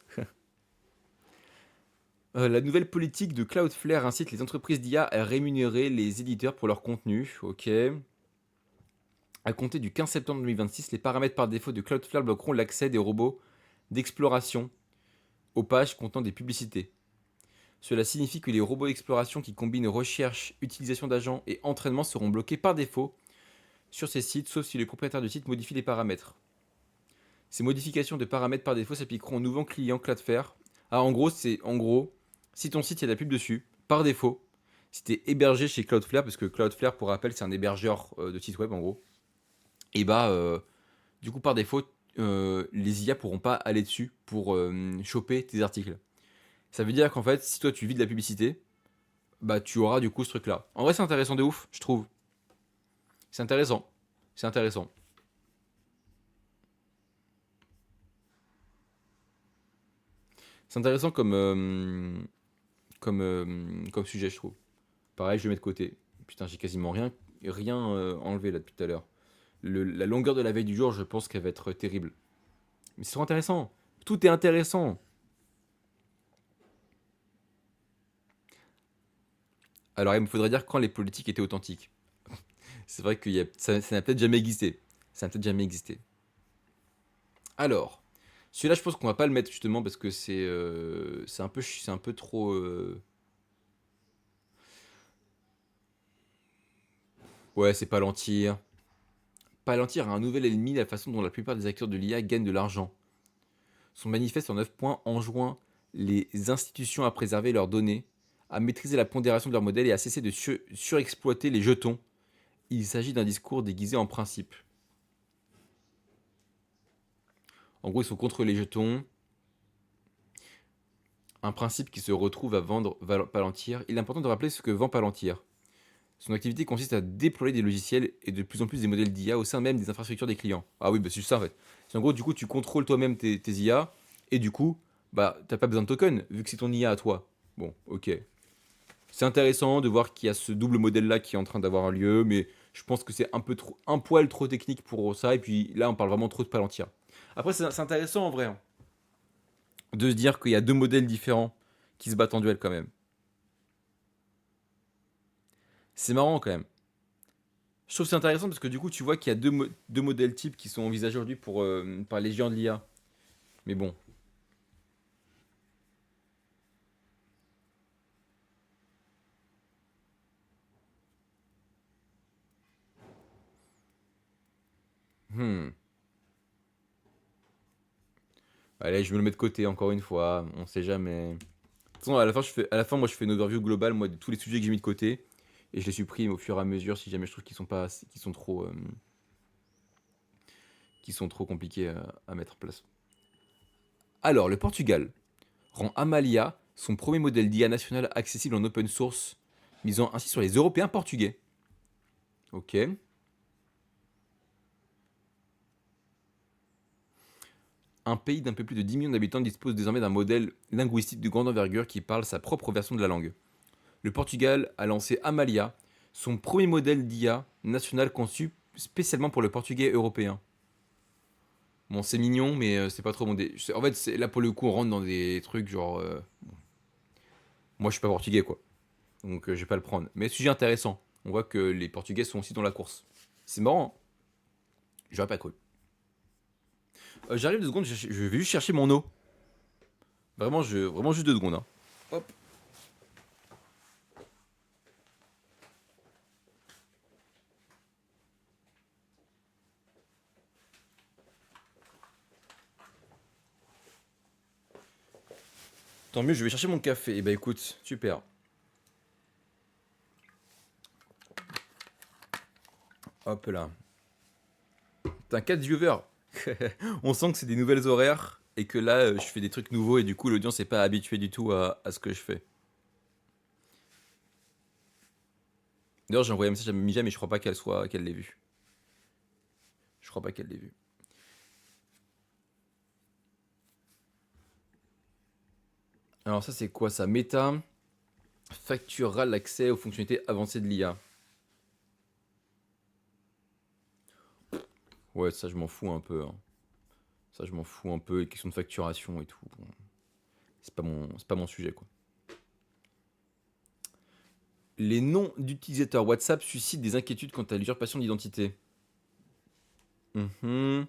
La nouvelle politique de Cloudflare incite les entreprises d'IA à rémunérer les éditeurs pour leur contenu. Ok. À compter du 15 septembre 2026, les paramètres par défaut de Cloudflare bloqueront l'accès des robots d'exploration aux pages contenant des publicités. Cela signifie que les robots d'exploration qui combinent recherche, utilisation d'agents et entraînement seront bloqués par défaut sur ces sites, sauf si le propriétaire du site modifie les paramètres. Ces modifications de paramètres par défaut s'appliqueront aux nouveaux clients Cloudflare. Ah, en gros, si ton site il y a de la pub dessus, par défaut, si tu es hébergé chez Cloudflare, parce que Cloudflare, pour rappel, c'est un hébergeur de site web en gros, et bah, du coup, par défaut, les IA pourront pas aller dessus pour choper tes articles. Ça veut dire qu'en fait, si toi tu vis de la publicité, bah tu auras du coup ce truc là. En vrai, c'est intéressant de ouf, je trouve. C'est intéressant. C'est intéressant. C'est intéressant comme sujet, je trouve. Pareil, je le mets de côté. Putain, j'ai quasiment rien enlevé là depuis tout à l'heure. La longueur de la veille du jour, je pense qu'elle va être terrible. Mais c'est trop intéressant. Tout est intéressant. Alors, il me faudrait dire quand les politiques étaient authentiques. C'est vrai que ça n'a peut-être jamais existé. Ça n'a peut-être jamais existé. Alors, celui-là, je pense qu'on va pas le mettre justement parce que c'est un peu trop. Ouais, c'est Palantir. Palantir a un nouvel ennemi, la façon dont la plupart des acteurs de l'IA gagnent de l'argent. Son manifeste en 9 points enjoint les institutions à préserver leurs données, à maîtriser la pondération de leurs modèles et à cesser de surexploiter les jetons. Il s'agit d'un discours déguisé en principe. En gros, ils sont contre les jetons, un principe qui se retrouve à vendre Palantir. Il est important de rappeler ce que vend Palantir. Son activité consiste à déployer des logiciels et de plus en plus des modèles d'IA au sein même des infrastructures des clients. Ah oui, bah c'est ça en fait. C'est en gros, du coup, tu contrôles toi-même tes IA et du coup, bah, t'as pas besoin de token vu que c'est ton IA à toi. Bon, ok. C'est intéressant de voir qu'il y a ce double modèle-là qui est en train d'avoir un lieu, mais je pense que c'est un poil trop technique pour ça. Et puis là, on parle vraiment trop de Palantir. Après, c'est intéressant en vrai hein, de se dire qu'il y a deux modèles différents qui se battent en duel quand même. C'est marrant quand même. Je trouve que c'est intéressant parce que du coup, tu vois qu'il y a deux modèles types qui sont envisagés aujourd'hui par les géants de l'IA. Mais bon. Hmm. Allez, je me le mets de côté encore une fois. On sait jamais. De toute façon, à la fin, moi, je fais une overview globale moi, de tous les sujets que j'ai mis de côté. Et je les supprime au fur et à mesure si jamais je trouve qu'ils sont trop compliqués à mettre en place. Alors, le Portugal rend Amalia son premier modèle d'IA national accessible en open source, misant ainsi sur les Européens portugais. Ok. Un pays d'un peu plus de 10 millions d'habitants dispose désormais d'un modèle linguistique de grande envergure qui parle sa propre version de la langue. Le Portugal a lancé Amalia, son premier modèle d'IA national conçu spécialement pour le portugais européen. Bon, c'est mignon, mais c'est pas trop mon En fait, là pour le coup, on rentre dans des trucs genre. Moi, je suis pas portugais, quoi. Donc, je vais pas le prendre. Mais sujet intéressant. On voit que les Portugais sont aussi dans la course. C'est marrant, hein. J'aurais pas cru. J'arrive 2 secondes, je vais juste chercher mon eau. Vraiment juste 2 secondes, hein. Hop. Tant mieux, je vais chercher mon café. Et bah écoute, super. Hop là. T'as 4 viewers. On sent que c'est des nouvelles horaires et que là, je fais des trucs nouveaux et du coup, l'audience n'est pas habituée du tout à ce que je fais. D'ailleurs, j'ai envoyé un message à Mija, mais je crois pas qu'elle l'ait vu. Je crois pas qu'elle l'ait vu. Alors ça, c'est quoi ça? Meta facturera l'accès aux fonctionnalités avancées de l'IA. Ouais, ça, je m'en fous un peu, hein. Ça, je m'en fous un peu. Les questions de facturation et tout. Bon, c'est pas mon sujet, quoi. Les noms d'utilisateurs WhatsApp suscitent des inquiétudes quant à l'usurpation d'identité. Mhm.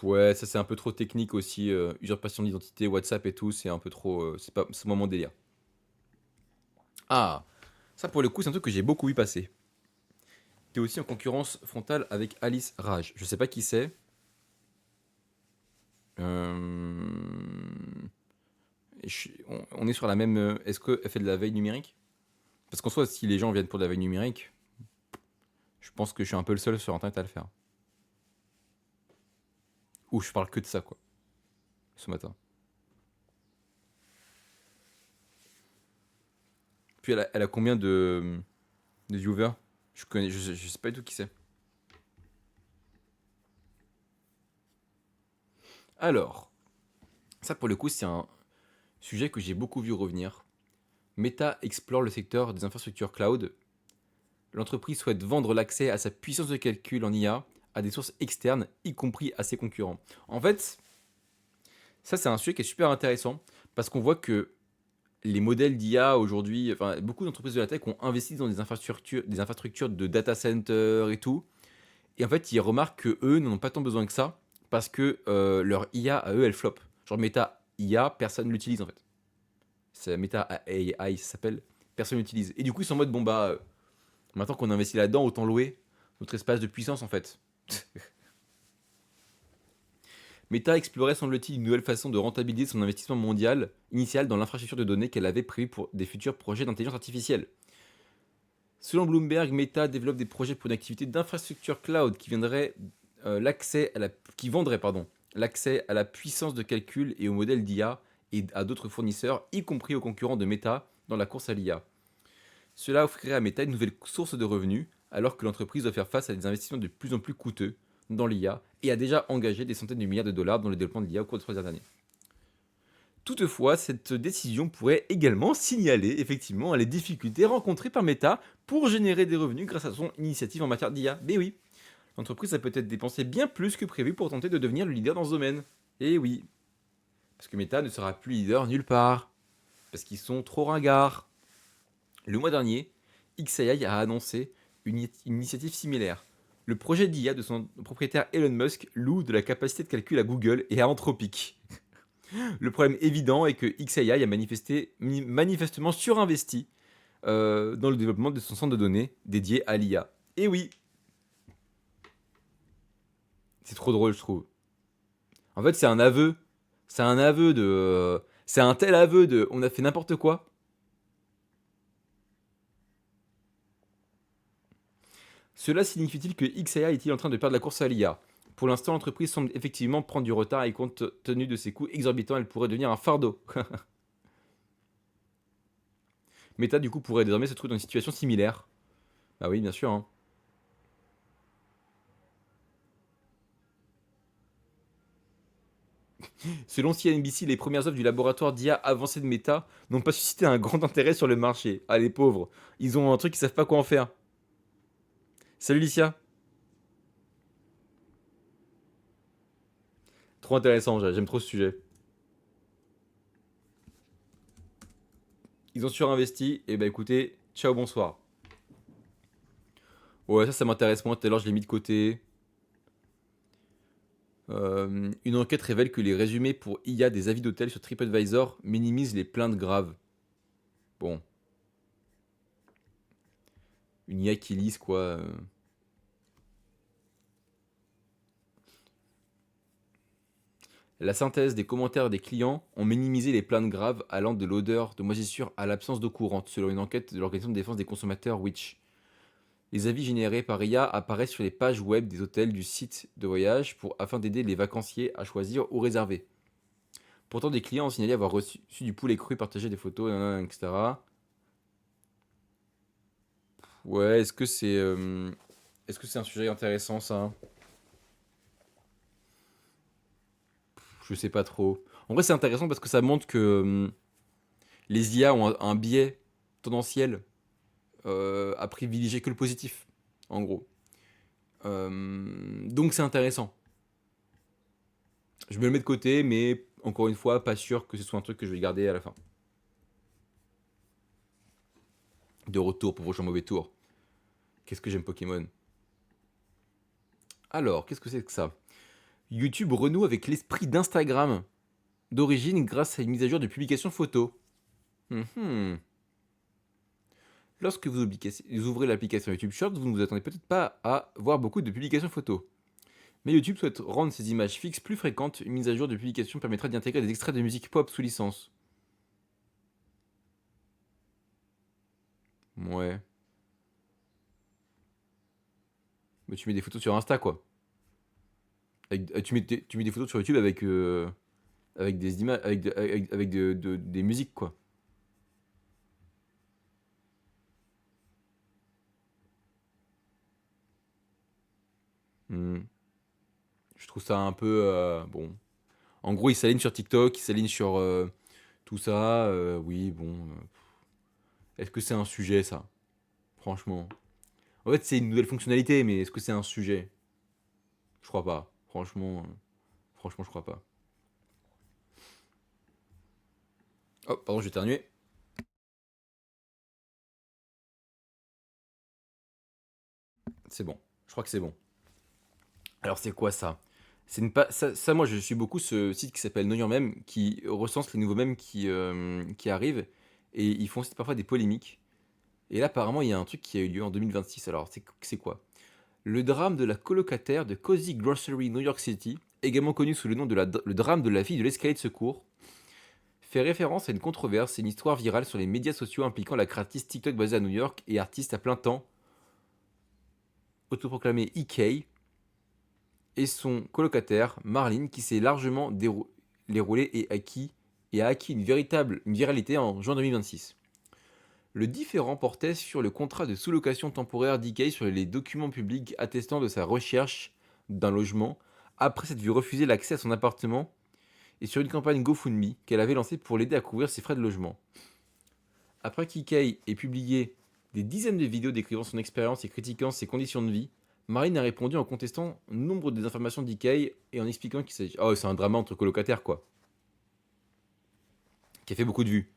Ouais, ça c'est un peu trop technique aussi. Usurpation d'identité, WhatsApp et tout, c'est un peu trop. C'est pas mon délire. Ah, ça pour le coup, c'est un truc que j'ai beaucoup vu passer. T'es aussi en concurrence frontale avec Alice Rage. Je sais pas qui c'est. On est sur la même. Est-ce qu'elle fait de la veille numérique? Parce qu'en soi, si les gens viennent pour de la veille numérique, je pense que je suis un peu le seul sur Internet à le faire. Ou je parle que de ça, quoi, ce matin. Puis elle a combien de viewers? Je sais pas du tout qui c'est. Alors, ça pour le coup, c'est un sujet que j'ai beaucoup vu revenir. Meta explore le secteur des infrastructures cloud. L'entreprise souhaite vendre l'accès à sa puissance de calcul en IA à des sources externes, y compris à ses concurrents. En fait, ça c'est un sujet qui est super intéressant parce qu'on voit que les modèles d'IA aujourd'hui, enfin beaucoup d'entreprises de la tech ont investi dans des infrastructures de data center et tout. Et en fait, ils remarquent que eux n'en ont pas tant besoin que ça parce que leur IA à eux, elle flop. Genre Meta IA, personne l'utilise en fait. C'est Meta AI, ça s'appelle. Personne l'utilise. Et du coup, ils sont en mode bon bah maintenant qu'on a investi là-dedans, autant louer notre espace de puissance en fait. Meta explorait, semble-t-il, une nouvelle façon de rentabiliser son investissement mondial initial dans l'infrastructure de données qu'elle avait prévu pour des futurs projets d'intelligence artificielle. Selon Bloomberg, Meta développe des projets pour une activité d'infrastructure cloud qui vendrait l'accès à la puissance de calcul et aux modèles d'IA et à d'autres fournisseurs, y compris aux concurrents de Meta dans la course à l'IA. Cela offrirait à Meta une nouvelle source de revenus, alors que l'entreprise doit faire face à des investissements de plus en plus coûteux dans l'IA et a déjà engagé des centaines de milliards de dollars dans le développement de l'IA au cours des 3 dernières années. Toutefois, cette décision pourrait également signaler effectivement les difficultés rencontrées par Meta pour générer des revenus grâce à son initiative en matière d'IA. Mais oui, l'entreprise a peut-être dépensé bien plus que prévu pour tenter de devenir le leader dans ce domaine. Et oui, parce que Meta ne sera plus leader nulle part, parce qu'ils sont trop ringards. Le mois dernier, XAI a annoncé une initiative similaire. Le projet d'IA de son propriétaire Elon Musk loue de la capacité de calcul à Google et à Anthropic. Le problème évident est que XAI a manifestement surinvesti dans le développement de son centre de données dédié à l'IA. Et oui, c'est trop drôle, je trouve. En fait, c'est un aveu. C'est un aveu de. C'est un tel aveu de. On a fait n'importe quoi. Cela signifie-t-il que XAI est-il en train de perdre la course à l'IA? Pour l'instant, l'entreprise semble effectivement prendre du retard et compte tenu de ses coûts exorbitants, elle pourrait devenir un fardeau. Meta, du coup, pourrait désormais se trouver dans une situation similaire. Bah oui, bien sûr, hein. Selon CNBC, les premières œuvres du laboratoire d'IA avancé de Meta n'ont pas suscité un grand intérêt sur le marché. Ah, les pauvres. Ils ont un truc, ils savent pas quoi en faire. Salut Licia. Trop intéressant, j'aime trop ce sujet. Ils ont surinvesti, et bah écoutez, ciao, bonsoir. Ouais, ça m'intéresse moins, tout à l'heure je l'ai mis de côté. Une enquête révèle que les résumés pour IA des avis d'hôtel sur TripAdvisor minimisent les plaintes graves. Bon, une IA qui lise quoi. La synthèse des commentaires des clients ont minimisé les plaintes graves allant de l'odeur de moisissure à l'absence d'eau courante, selon une enquête de l'organisation de défense des consommateurs Which. Les avis générés par IA apparaissent sur les pages web des hôtels du site de voyage afin d'aider les vacanciers à choisir ou réserver. Pourtant, des clients ont signalé avoir reçu du poulet cru, partagé des photos, etc. Ouais, est-ce que c'est un sujet intéressant ça? Je sais pas trop. En vrai, c'est intéressant parce que ça montre que les IA ont un biais tendanciel à privilégier que le positif, en gros. Donc c'est intéressant. Je me le mets de côté, mais encore une fois, pas sûr que ce soit un truc que je vais garder à la fin. De retour pour prochain mauvais tour. Qu'est-ce que j'aime Pokémon. Alors, qu'est-ce que c'est que ça? YouTube renoue avec l'esprit d'Instagram d'origine grâce à une mise à jour de publication photo. Mhm. Lorsque vous ouvrez l'application YouTube Shorts, vous ne vous attendez peut-être pas à voir beaucoup de publications photos. Mais YouTube souhaite rendre ces images fixes plus fréquentes. Une mise à jour de publication permettra d'y intégrer des extraits de musique pop sous licence. Ouais. Mais tu mets des photos sur Insta, quoi. Tu mets des photos sur YouTube avec des images, avec des musiques, quoi. Hmm. Je trouve ça un peu... bon. En gros, ils s'alignent sur TikTok, ils s'alignent sur tout ça. Oui, bon. Est-ce que c'est un sujet, ça? Franchement. En fait, c'est une nouvelle fonctionnalité, mais est-ce que c'est un sujet? Je crois pas. Franchement, je crois pas. Oh, pardon, j'ai éternué. C'est bon. Je crois que c'est bon. Alors, c'est quoi ça? C'est une ça, moi, je suis beaucoup ce site qui s'appelle Know Your Meme, qui recense les nouveaux mèmes qui arrivent. Et ils font aussi parfois des polémiques. Et là, apparemment, il y a un truc qui a eu lieu en 2026. Alors, c'est quoi? Le drame de la colocataire de Cozy Grocery New York City, également connu sous le nom de le drame de la fille de l'escalier de secours, fait référence à une controverse et une histoire virale sur les médias sociaux impliquant la créatrice TikTok basée à New York et artiste à plein temps, autoproclamée EK, et son colocataire, Marlene, qui s'est largement déroulé et a acquis une viralité en juin 2026. Le différend portait sur le contrat de sous-location temporaire d'EK sur les documents publics attestant de sa recherche d'un logement, après s'être vu refuser l'accès à son appartement, et sur une campagne GoFundMe qu'elle avait lancée pour l'aider à couvrir ses frais de logement. Après qu'Ikei ait publié des dizaines de vidéos décrivant son expérience et critiquant ses conditions de vie, Marine a répondu en contestant nombre des informations d'Ikei et en expliquant qu'il s'agit... Oh, c'est un drama entre colocataires, quoi. Qui a fait beaucoup de vues.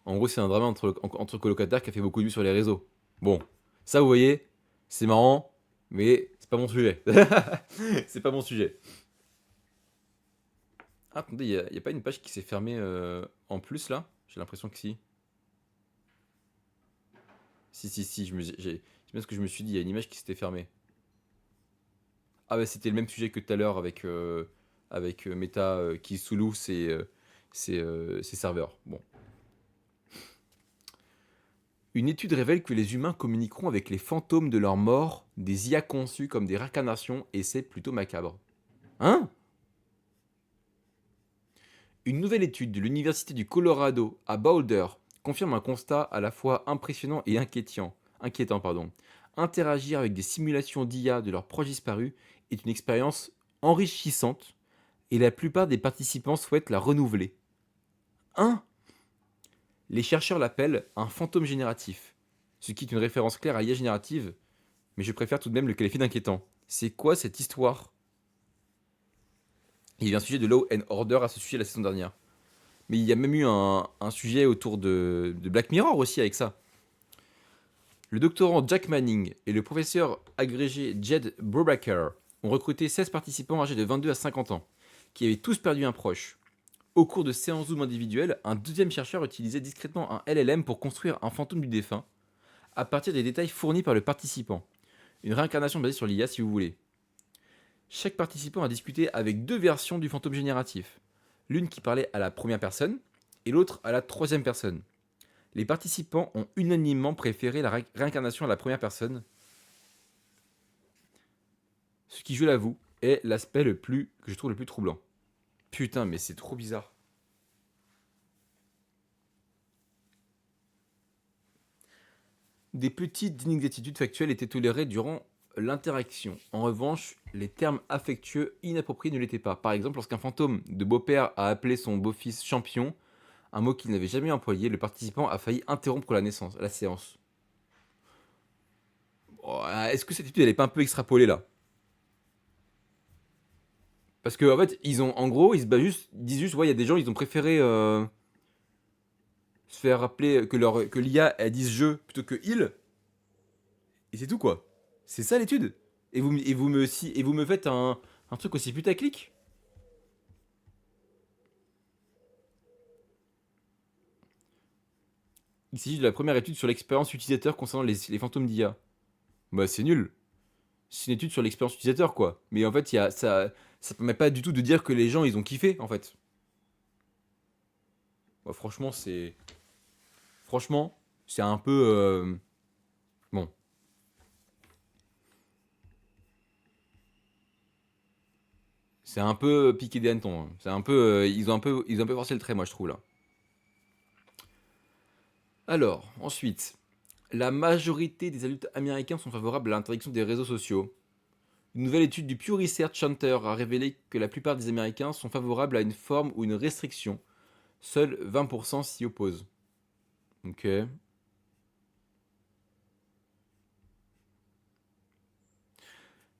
En gros, c'est un drama entre colocataires qui a fait beaucoup de vues sur les réseaux. Bon, ça, vous voyez, c'est marrant, mais c'est pas mon sujet. C'est pas mon sujet. Ah, attendez, y a pas une page qui s'est fermée en plus, là? J'ai l'impression que si. Si, c'est bien ce que je me suis dit, il y a une image qui s'était fermée. Ah bah c'était le même sujet que tout à l'heure avec Meta qui sous-loue ses serveurs. Bon. Une étude révèle que les humains communiqueront avec les fantômes de leurs morts, des IA conçus comme des réincarnations, et c'est plutôt macabre. Hein? Une nouvelle étude de l'Université du Colorado à Boulder confirme un constat à la fois impressionnant et inquiétant, pardon. Interagir avec des simulations d'IA de leurs proches disparus est une expérience enrichissante et la plupart des participants souhaitent la renouveler. Hein? Les chercheurs l'appellent un fantôme génératif, ce qui est une référence claire à l'IA générative, mais je préfère tout de même le qualifier d'inquiétant. C'est quoi cette histoire? Il y a eu un sujet de Law and Order à ce sujet la saison dernière. Mais il y a même eu un sujet autour de Black Mirror aussi avec ça. Le doctorant Jack Manning et le professeur agrégé Jed Brubaker ont recruté 16 participants âgés de 22 à 50 ans, qui avaient tous perdu un proche. Au cours de séances Zoom individuelles, un deuxième chercheur utilisait discrètement un LLM pour construire un fantôme du défunt, à partir des détails fournis par le participant. Une réincarnation basée sur l'IA si vous voulez. Chaque participant a discuté avec deux versions du fantôme génératif. L'une qui parlait à la première personne et l'autre à la troisième personne. Les participants ont unanimement préféré la réincarnation à la première personne, ce qui, je l'avoue, est l'aspect que je trouve le plus troublant. Putain, mais c'est trop bizarre. Des petites inexactitudes factuelles étaient tolérées durant l'interaction. En revanche, les termes affectueux inappropriés ne l'étaient pas. Par exemple, lorsqu'un fantôme de beau-père a appelé son beau-fils champion, un mot qu'il n'avait jamais employé, le participant a failli interrompre la séance. Oh, est-ce que cette étude elle est pas un peu extrapolée là? Parce que en fait, en gros, ils se basent juste, ils disent juste, ouais, il y a des gens, ils ont préféré se faire rappeler que l'IA elle dise je plutôt que il, et c'est tout quoi. C'est ça l'étude. Et vous me faites un truc aussi putaclic. Il s'agit de la première étude sur l'expérience utilisateur concernant les fantômes d'IA. Bah c'est nul. C'est une étude sur l'expérience utilisateur quoi. Mais en fait, ça permet pas du tout de dire que les gens ils ont kiffé en fait. Bah, franchement, c'est un peu bon. C'est un peu piqué des hannetons, hein. C'est un peu, ils ont un peu forcé le trait, moi je trouve là. Alors, ensuite, la majorité des adultes américains sont favorables à l'interdiction des réseaux sociaux. Une nouvelle étude du Pew Research Center a révélé que la plupart des Américains sont favorables à une forme ou une restriction. Seuls 20% s'y opposent. Ok.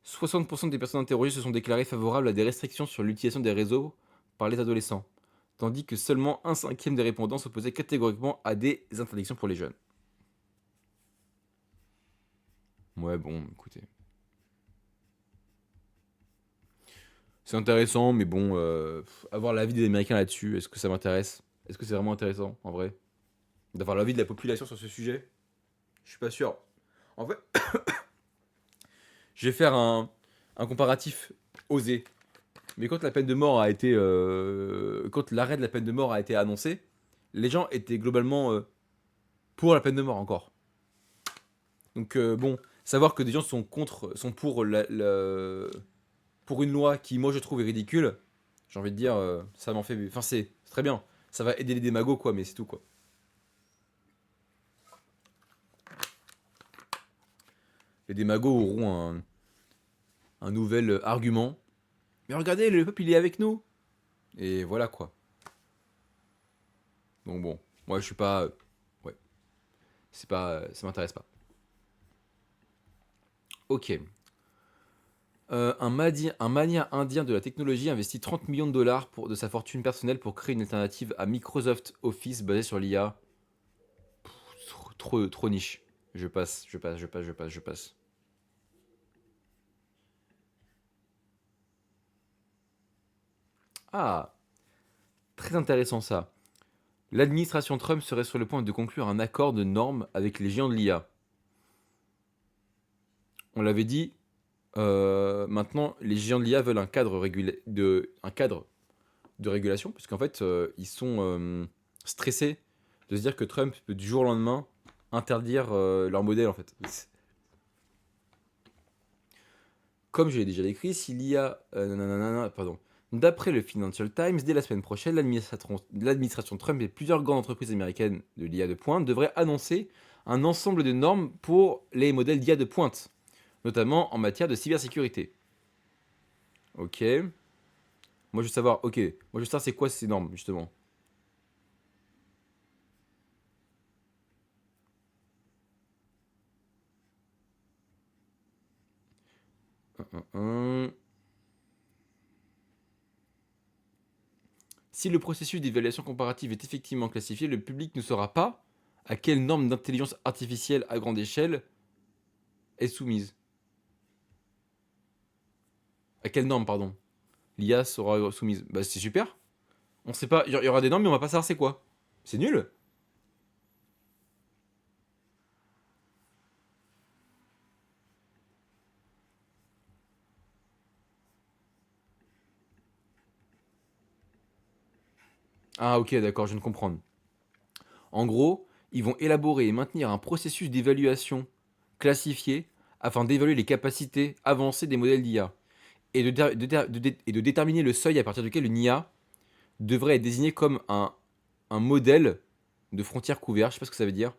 60% des personnes interrogées se sont déclarées favorables à des restrictions sur l'utilisation des réseaux par les adolescents, tandis que seulement un cinquième des répondants s'opposaient catégoriquement à des interdictions pour les jeunes. Ouais, bon, écoutez. C'est intéressant, mais bon, avoir l'avis des Américains là-dessus, est-ce que ça m'intéresse? Est-ce que c'est vraiment intéressant, en vrai? D'avoir l'avis de la population sur ce sujet? Je suis pas sûr. En fait, je vais faire un comparatif osé. Mais quand la peine de mort a été, quand l'arrêt de la peine de mort a été annoncé, les gens étaient globalement pour la peine de mort encore. Donc bon, savoir que des gens sont pour pour une loi qui moi je trouve est ridicule, j'ai envie de dire, ça m'en fait, enfin c'est très bien, ça va aider les démagos quoi, mais c'est tout quoi. Les démagos auront un nouvel argument. Mais regardez, le peuple il est avec nous. Et voilà quoi. Donc bon, moi je suis pas, ouais, c'est pas, ça m'intéresse pas. Ok. Un mania indien de la technologie investit 30 millions de dollars de sa fortune personnelle pour créer une alternative à Microsoft Office basée sur l'IA. Trop niche. Je passe, je passe, je passe, je passe, je passe. Ah, très intéressant ça. L'administration Trump serait sur le point de conclure un accord de normes avec les géants de l'IA. On l'avait dit, maintenant les géants de l'IA veulent un cadre de régulation, parce qu'en fait ils sont stressés de se dire que Trump peut du jour au lendemain interdire leur modèle en fait. Comme je l'ai déjà décrit, s'il y a... pardon. D'après le Financial Times, dès la semaine prochaine, l'administration Trump et plusieurs grandes entreprises américaines de l'IA de pointe devraient annoncer un ensemble de normes pour les modèles d'IA de pointe, notamment en matière de cybersécurité. Ok. Moi je veux savoir, ok. Moi je veux savoir c'est quoi ces normes justement. Hum. Si le processus d'évaluation comparative est effectivement classifié, le public ne saura pas à quelle norme d'intelligence artificielle à grande échelle est soumise. À quelle norme, pardon. L'IA sera soumise. Bah c'est super. On sait pas, il y aura des normes mais on va pas savoir c'est quoi. C'est nul. Ah ok d'accord, je viens de comprendre. En gros, ils vont élaborer et maintenir un processus d'évaluation classifié afin d'évaluer les capacités avancées des modèles d'IA et et de déterminer le seuil à partir duquel une IA devrait être désignée comme un modèle de frontière couverte. Je sais pas ce que ça veut dire.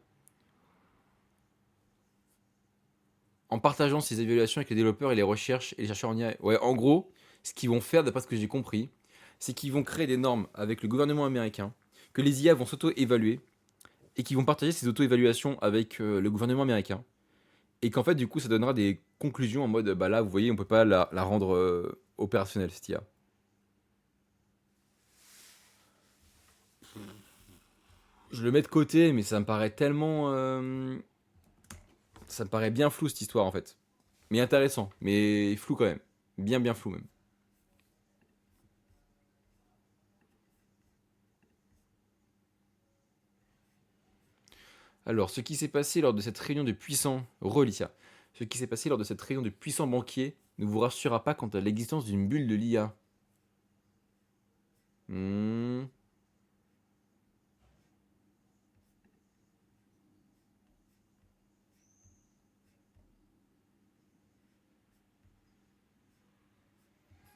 en partageant ces évaluations avec les développeurs et les recherches et les chercheurs en IA. Ouais, en gros, ce qu'ils vont faire, d'après ce que j'ai compris, c'est qu'ils vont créer des normes avec le gouvernement américain, que les IA vont s'auto-évaluer et qu'ils vont partager ces auto-évaluations avec le gouvernement américain. Et qu'en fait, du coup, ça donnera des conclusions en mode, bah là, vous voyez, on peut pas la rendre opérationnelle, cette IA. Je le mets de côté, mais ça me paraît tellement... ça me paraît bien flou, cette histoire, en fait. Mais intéressant, mais flou quand même. Bien, bien flou même. Alors, ce qui s'est passé lors de cette réunion de puissants... Relicia. Ce qui s'est passé lors de cette réunion de puissants banquiers ne vous rassurera pas quant à l'existence d'une bulle de l'IA. Hmm.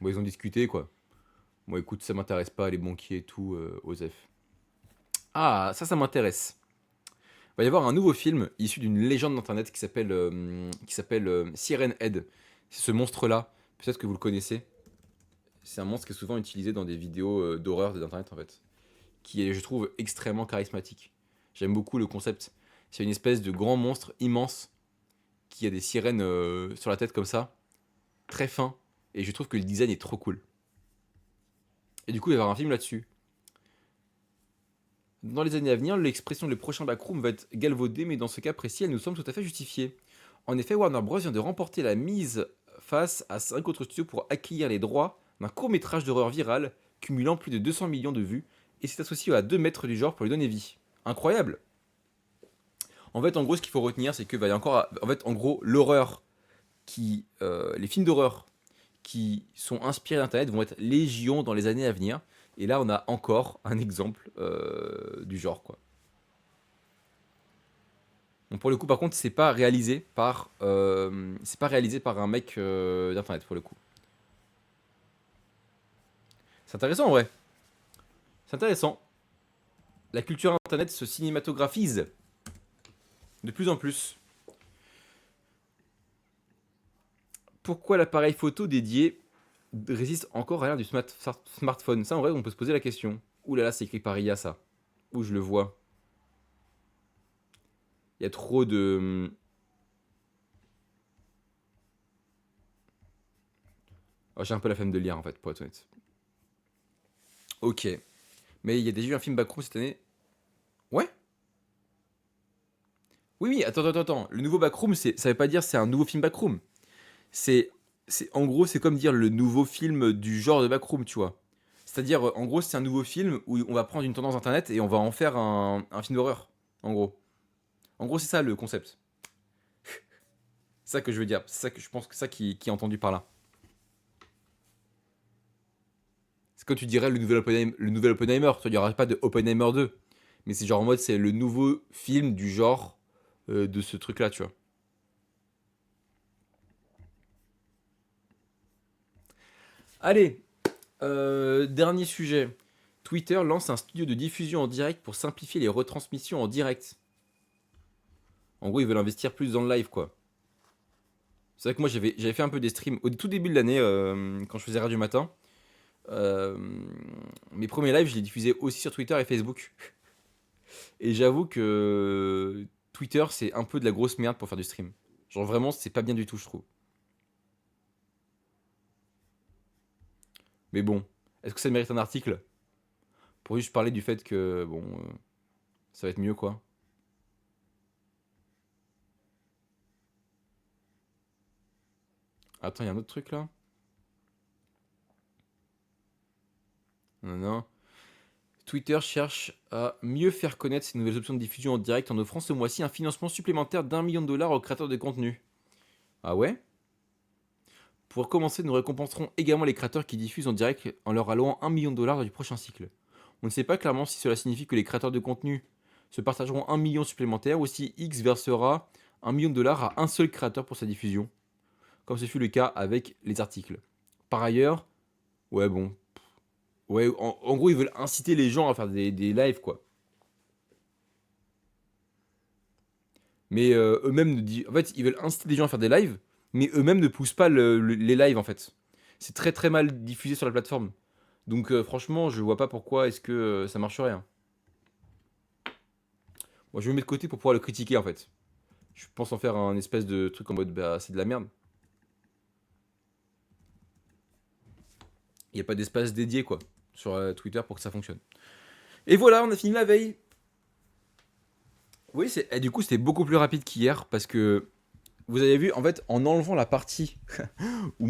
Bon, ils ont discuté, quoi. Bon, écoute, ça m'intéresse pas, les banquiers et tout, Osef. Ah, ça m'intéresse. Il va y avoir un nouveau film issu d'une légende d'internet qui s'appelle Siren Head. C'est ce monstre-là. Peut-être que vous le connaissez. C'est un monstre qui est souvent utilisé dans des vidéos d'horreur d'internet en fait. Qui est, je trouve, extrêmement charismatique. J'aime beaucoup le concept. C'est une espèce de grand monstre immense qui a des sirènes sur la tête comme ça. Très fin. Et je trouve que le design est trop cool. Et du coup, il va y avoir un film là-dessus. Dans les années à venir, l'expression le prochain backroom va être galvaudée, mais dans ce cas précis, elle nous semble tout à fait justifiée. En effet, Warner Bros. Vient de remporter la mise face à 5 autres studios pour acquérir les droits d'un court-métrage d'horreur viral, cumulant plus de 200 millions de vues, et c'est associé à deux maîtres du genre pour lui donner vie. Incroyable. En fait, en gros, ce qu'il faut retenir, c'est que va y a encore, en fait, en gros, les films d'horreur qui sont inspirés d'Internet vont être légion dans les années à venir. Et là, on a encore un exemple du genre, quoi. Bon, pour le coup, par contre, c'est pas réalisé par un mec d'internet pour le coup. C'est intéressant en vrai. C'est intéressant. La culture internet se cinématographise de plus en plus. Pourquoi l'appareil photo dédié résiste encore à l'ère du smartphone? Ça, en vrai, on peut se poser la question. Ouh là là, c'est écrit par IA ça. Où je le vois. Il y a trop de. Oh, j'ai un peu la flemme de lire en fait, pour être honnête. Ok. Mais il y a déjà eu un film Backroom cette année. Ouais. Oui, oui, attends. Le nouveau Backroom, ça veut pas dire c'est un nouveau film Backroom. C'est, en gros, c'est comme dire le nouveau film du genre de Backroom, tu vois. C'est-à-dire, en gros, c'est un nouveau film où on va prendre une tendance internet et on va en faire un film d'horreur. En gros. En gros, c'est ça le concept. C'est ça que je veux dire. C'est ça que je pense que ça qui est entendu par là. C'est comme tu dirais le nouvel Oppenheimer. Il n'y aura pas de Oppenheimer 2. Mais c'est genre en mode, c'est le nouveau film du genre de ce truc-là, tu vois. Allez, dernier sujet. Twitter lance un studio de diffusion en direct pour simplifier les retransmissions en direct. En gros, ils veulent investir plus dans le live, quoi. C'est vrai que moi, j'avais fait un peu des streams au tout début de l'année, quand je faisais radio matin. Euh, Mes premiers lives, je les diffusais aussi sur Twitter et Facebook. Et j'avoue que Twitter, c'est un peu de la grosse merde pour faire du stream. Genre vraiment, c'est pas bien du tout, je trouve. Mais bon, est-ce que ça mérite un article? Pour juste parler du fait que, bon, ça va être mieux, quoi. Attends, il y a un autre truc là? Non, non. Twitter cherche à mieux faire connaître ses nouvelles options de diffusion en direct en offrant ce mois-ci un financement supplémentaire d'1 million de dollars aux créateurs de contenu. Ah ouais? Pour commencer, nous récompenserons également les créateurs qui diffusent en direct en leur allouant 1 million de dollars du prochain cycle. On ne sait pas clairement si cela signifie que les créateurs de contenu se partageront 1 million supplémentaire ou si X versera 1 million de dollars à un seul créateur pour sa diffusion, comme ce fut le cas avec les articles. Par ailleurs, ouais bon, ouais, en gros ils veulent inciter les gens à faire des lives quoi. Mais eux-mêmes ne disent. En fait, ils veulent inciter des gens à faire des lives, mais eux-mêmes ne poussent pas les lives en fait. C'est très très mal diffusé sur la plateforme. Donc franchement, je vois pas pourquoi est-ce que ça marcherait, hein. Moi, je me mets de côté pour pouvoir le critiquer en fait. Je pense en faire un espèce de truc en mode bah c'est de la merde. Il n'y a pas d'espace dédié quoi sur Twitter pour que ça fonctionne. Et voilà, on a fini la veille. Oui, et du coup, c'était beaucoup plus rapide qu'hier parce que vous avez vu, en fait, en enlevant la partie où